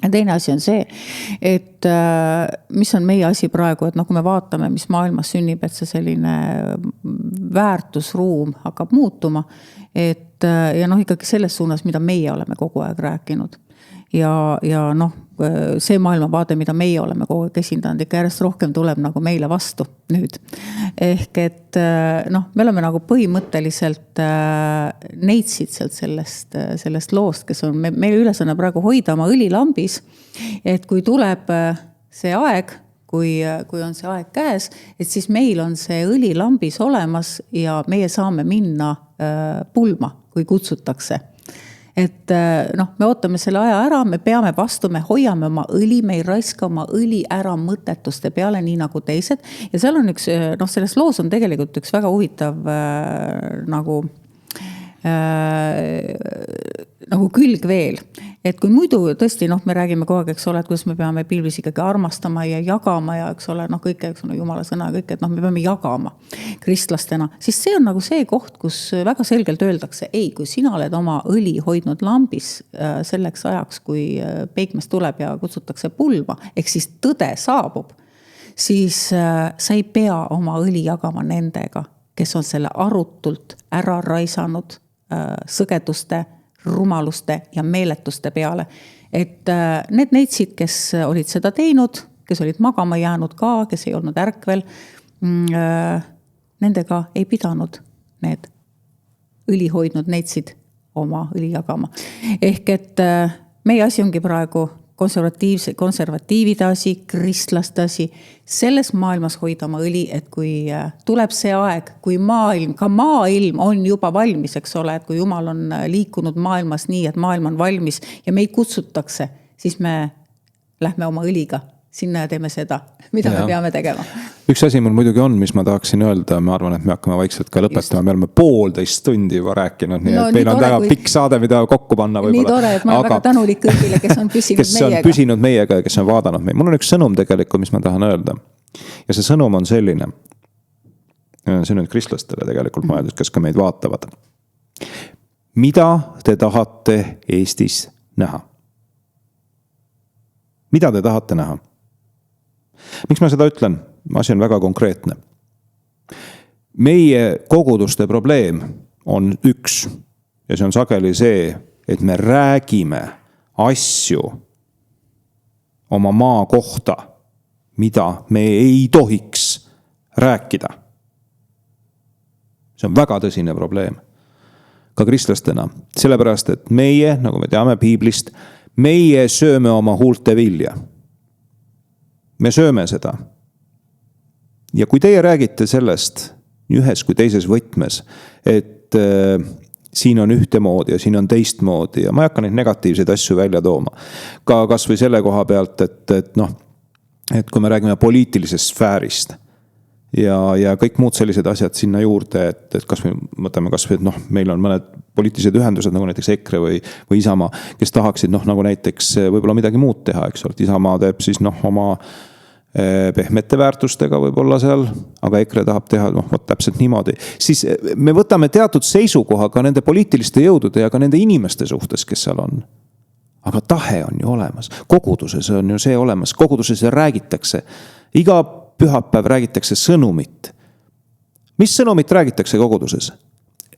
Ja teine asi on see, et mis on meie asi praegu, et kui me vaatame, mis maailmas sünnib, et see selline väärtusruum hakkab muutuma, et ja ikkagi selles suunas, mida meie oleme kogu aeg rääkinud. Ja see maailmavaade, mida meie oleme kogu aeg esindanud, ikka järjest rohkem tuleb nagu meile vastu nüüd. Ehk et me oleme nagu põhimõtteliselt neitsid sealt sellest loost, kes on meil ülesanne praegu hoida oma õlilambis, et kui tuleb see aeg, kui on see aeg käes, et siis meil on see õlilambis olemas ja meie saame minna pulma, kui kutsutakse. Et me ootame selle aja ära, me peame vastu, me hoiame oma õli, me ei raiska oma õli ära mõttetuste peale, nii nagu teised. Ja seal on üks, selles loos on tegelikult üks väga huvitav nagu külg veel. Et kui muidu tõesti, me räägime kogu aeg, eks ole, et kuidas me peame pilvis ikkagi armastama ja jagama ja eks ole, kõike, eks ole, Jumala sõna ja kõik, et me peame jagama kristlastena, siis see on nagu see koht, kus väga selgelt öeldakse, ei, kui sina oled oma õli hoidnud lambis selleks ajaks, kui peikmes tuleb ja kutsutakse pulma, ehk siis tõde saabub, siis sa ei pea oma õli jagama nendega, kes on selle arutult ära raisanud sõgeduste, rumaluste ja meeletuste peale. Et need neitsid, kes olid seda teinud, kes olid magama jäänud ka, kes ei olnud ärkvel, nendega ei pidanud need õli hoidnud neitsid oma õli jagama. Ehk et meie asi ongi praegu konservatiivide asi, kristlaste asi, selles maailmas hoida oma õli, et kui tuleb see aeg, kui maailm on juba valmis, eks ole, et kui Jumal on liikunud maailmas nii, et maailm on valmis ja meid kutsutakse, siis me lähme oma õliga sinna ja teeme seda, mida me peame tegema. Üks asi mul muidugi on, mis ma tahaksin öelda, ma arvan, et me hakkame vaikselt ka lõpetama, me oleme 1,5 tundi juba rääkinud, nii et meil on väga pikk saade, mida kokku panna võib-olla. Nii tore, et ma olen väga tänulik kõigile, kes on püsinud kes meiega. Kes on püsinud meiega ja kes on vaadanud meid. Mul on üks sõnum tegelikult, mis ma tahan öelda. Ja see sõnum on selline, see on kristlastele tegelikult mõeldud, kes ka meid vaatavad. Mida te tahate Eestis näha? Mida te tahate näha? Miks ma seda ütlen? Asi on väga konkreetne. Meie koguduste probleem on üks ja see on sageli see, et me räägime asju oma maa kohta, mida me ei tohiks rääkida. See on väga tõsine probleem. Ka kristlastena. Sellepärast, et meie, nagu me teame piiblist, meie sööme oma huulte vilja. Me sööme seda. Ja kui teie räägite sellest ühes kui teises võtmes, et siin on ühtemoodi ja siin on teistmoodi ja ma ei hakka neid negatiivseid asju välja tooma. Ka kas või selle koha pealt, et kui me räägime poliitilisest sfäärist ja kõik muud sellised asjad sinna juurde, et kas või mõtleme kas või, et meil on mõned poliitilised ühendused, nagu näiteks EKRE või Isamaa, kes tahaksid nagu näiteks võib-olla midagi muud teha, eks ole, Isamaa teeb siis oma pehmete väärtustega võib-olla seal, aga EKRE tahab teha täpselt niimoodi. Siis me võtame teatud seisukoha ka nende poliitiliste jõudude ja ka nende inimeste suhtes, kes seal on. Aga tahe on ju olemas. Koguduses on ju see olemas. Koguduses räägitakse. Iga pühapäev räägitakse sõnumit. Mis sõnumit räägitakse koguduses?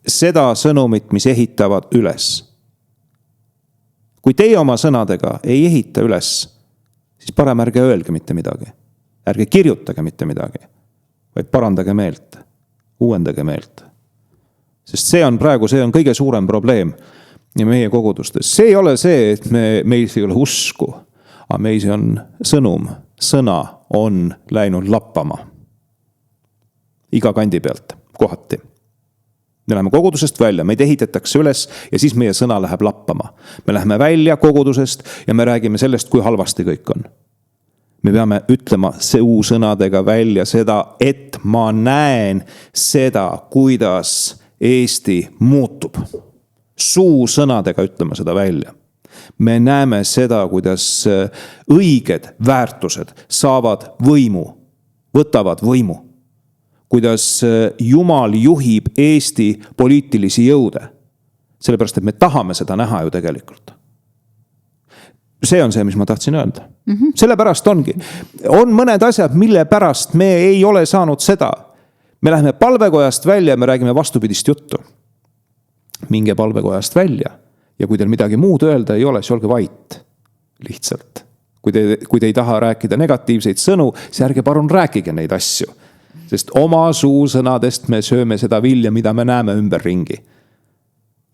Seda sõnumit, mis ehitavad üles. Kui teie oma sõnadega ei ehita üles, siis parem ärge öelge mitte midagi. Ärge kirjutage mitte midagi, vaid parandage meelt, uuendage meelt. Sest see on praegu, see on kõige suurem probleem meie kogudustes. See ei ole see, et meil ei ole usku, aga meil on sõnum, sõna on läinud lappama. Iga kandi pealt, kohati. Me läheme kogudusest välja, meid ehitatakse üles ja siis meie sõna läheb lappama. Me läheme välja kogudusest ja me räägime sellest, kui halvasti kõik on. Me peame ütlema sõnadega välja seda, et ma näen seda, kuidas Eesti muutub. Sõnadega ütlema seda välja. Me näeme seda, kuidas õiged väärtused saavad võimu, võtavad võimu. Kuidas Jumal juhib Eesti poliitilisi jõude. Sellepärast, et me tahame seda näha ju tegelikult. See on see, mis ma tahtsin öelda. Sellepärast ongi. On mõned asjad, mille pärast me ei ole saanud seda. Me läheme palvekojast välja ja me räägime vastupidist juttu. Minge palvekojast välja ja kui teil midagi muud öelda ei ole, siis olge vait. Lihtsalt. Kui te ei taha rääkida negatiivseid sõnu, siis ärge palun rääkige neid asju. Sest oma suusõnadest me sööme seda vilja, mida me näeme ümber ringi.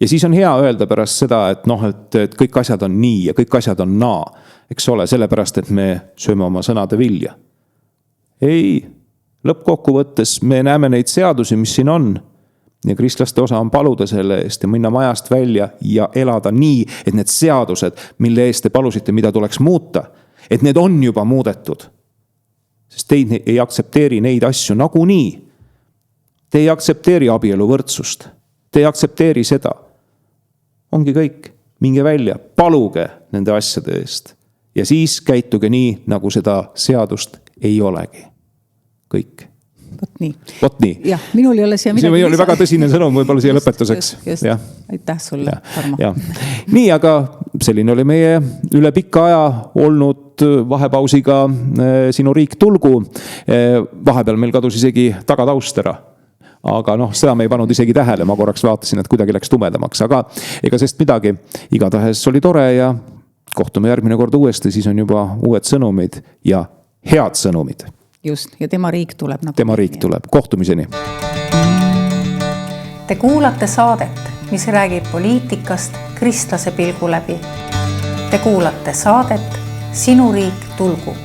Ja siis on hea öelda pärast seda, et kõik asjad on nii ja kõik asjad on naa. Eks ole, sellepärast, et me sööme oma sõnade vilja. Ei, lõppkokkuvõttes me näeme neid seadusi, mis siin on. Ja kristlaste osa on paluda selle eest ja minna majast välja ja elada nii, et need seadused, mille eest te palusite, mida tuleks muuta, et need on juba muudetud. Sest teid ei aktsepteeri neid asju nagu nii. Te ei aktsepteeri abielu võrdsust. Te ei aktsepteeri seda. Ongi kõik. minge välja, paluge nende asjade eest. Ja siis käituge nii, nagu seda seadust ei olegi. Kõik. Vot nii. Jah, minul ei ole siia midagi. See oli väga tõsine sõnum võib-olla siia lõpetuseks. Just. Aitäh sulle, Tarmo. Nii, aga selline oli meie üle pika aja olnud vahepausiga Sinu riik tulgu. Vahepeal meil kadus isegi tagataust ära. Aga seda me ei pannud isegi tähele, ma korraks vaatasin, et kuidagi läks tumedamaks, aga ega sest midagi, igatahes oli tore ja kohtume järgmine kord uuesti, siis on juba uued sõnumid ja head sõnumid. Just, ja tema riik tuleb. Tema riik tuleb, kohtumiseni. Te kuulate saadet, mis räägib poliitikast kristlase pilgu läbi. Te kuulate saadet Sinu riik tulgu.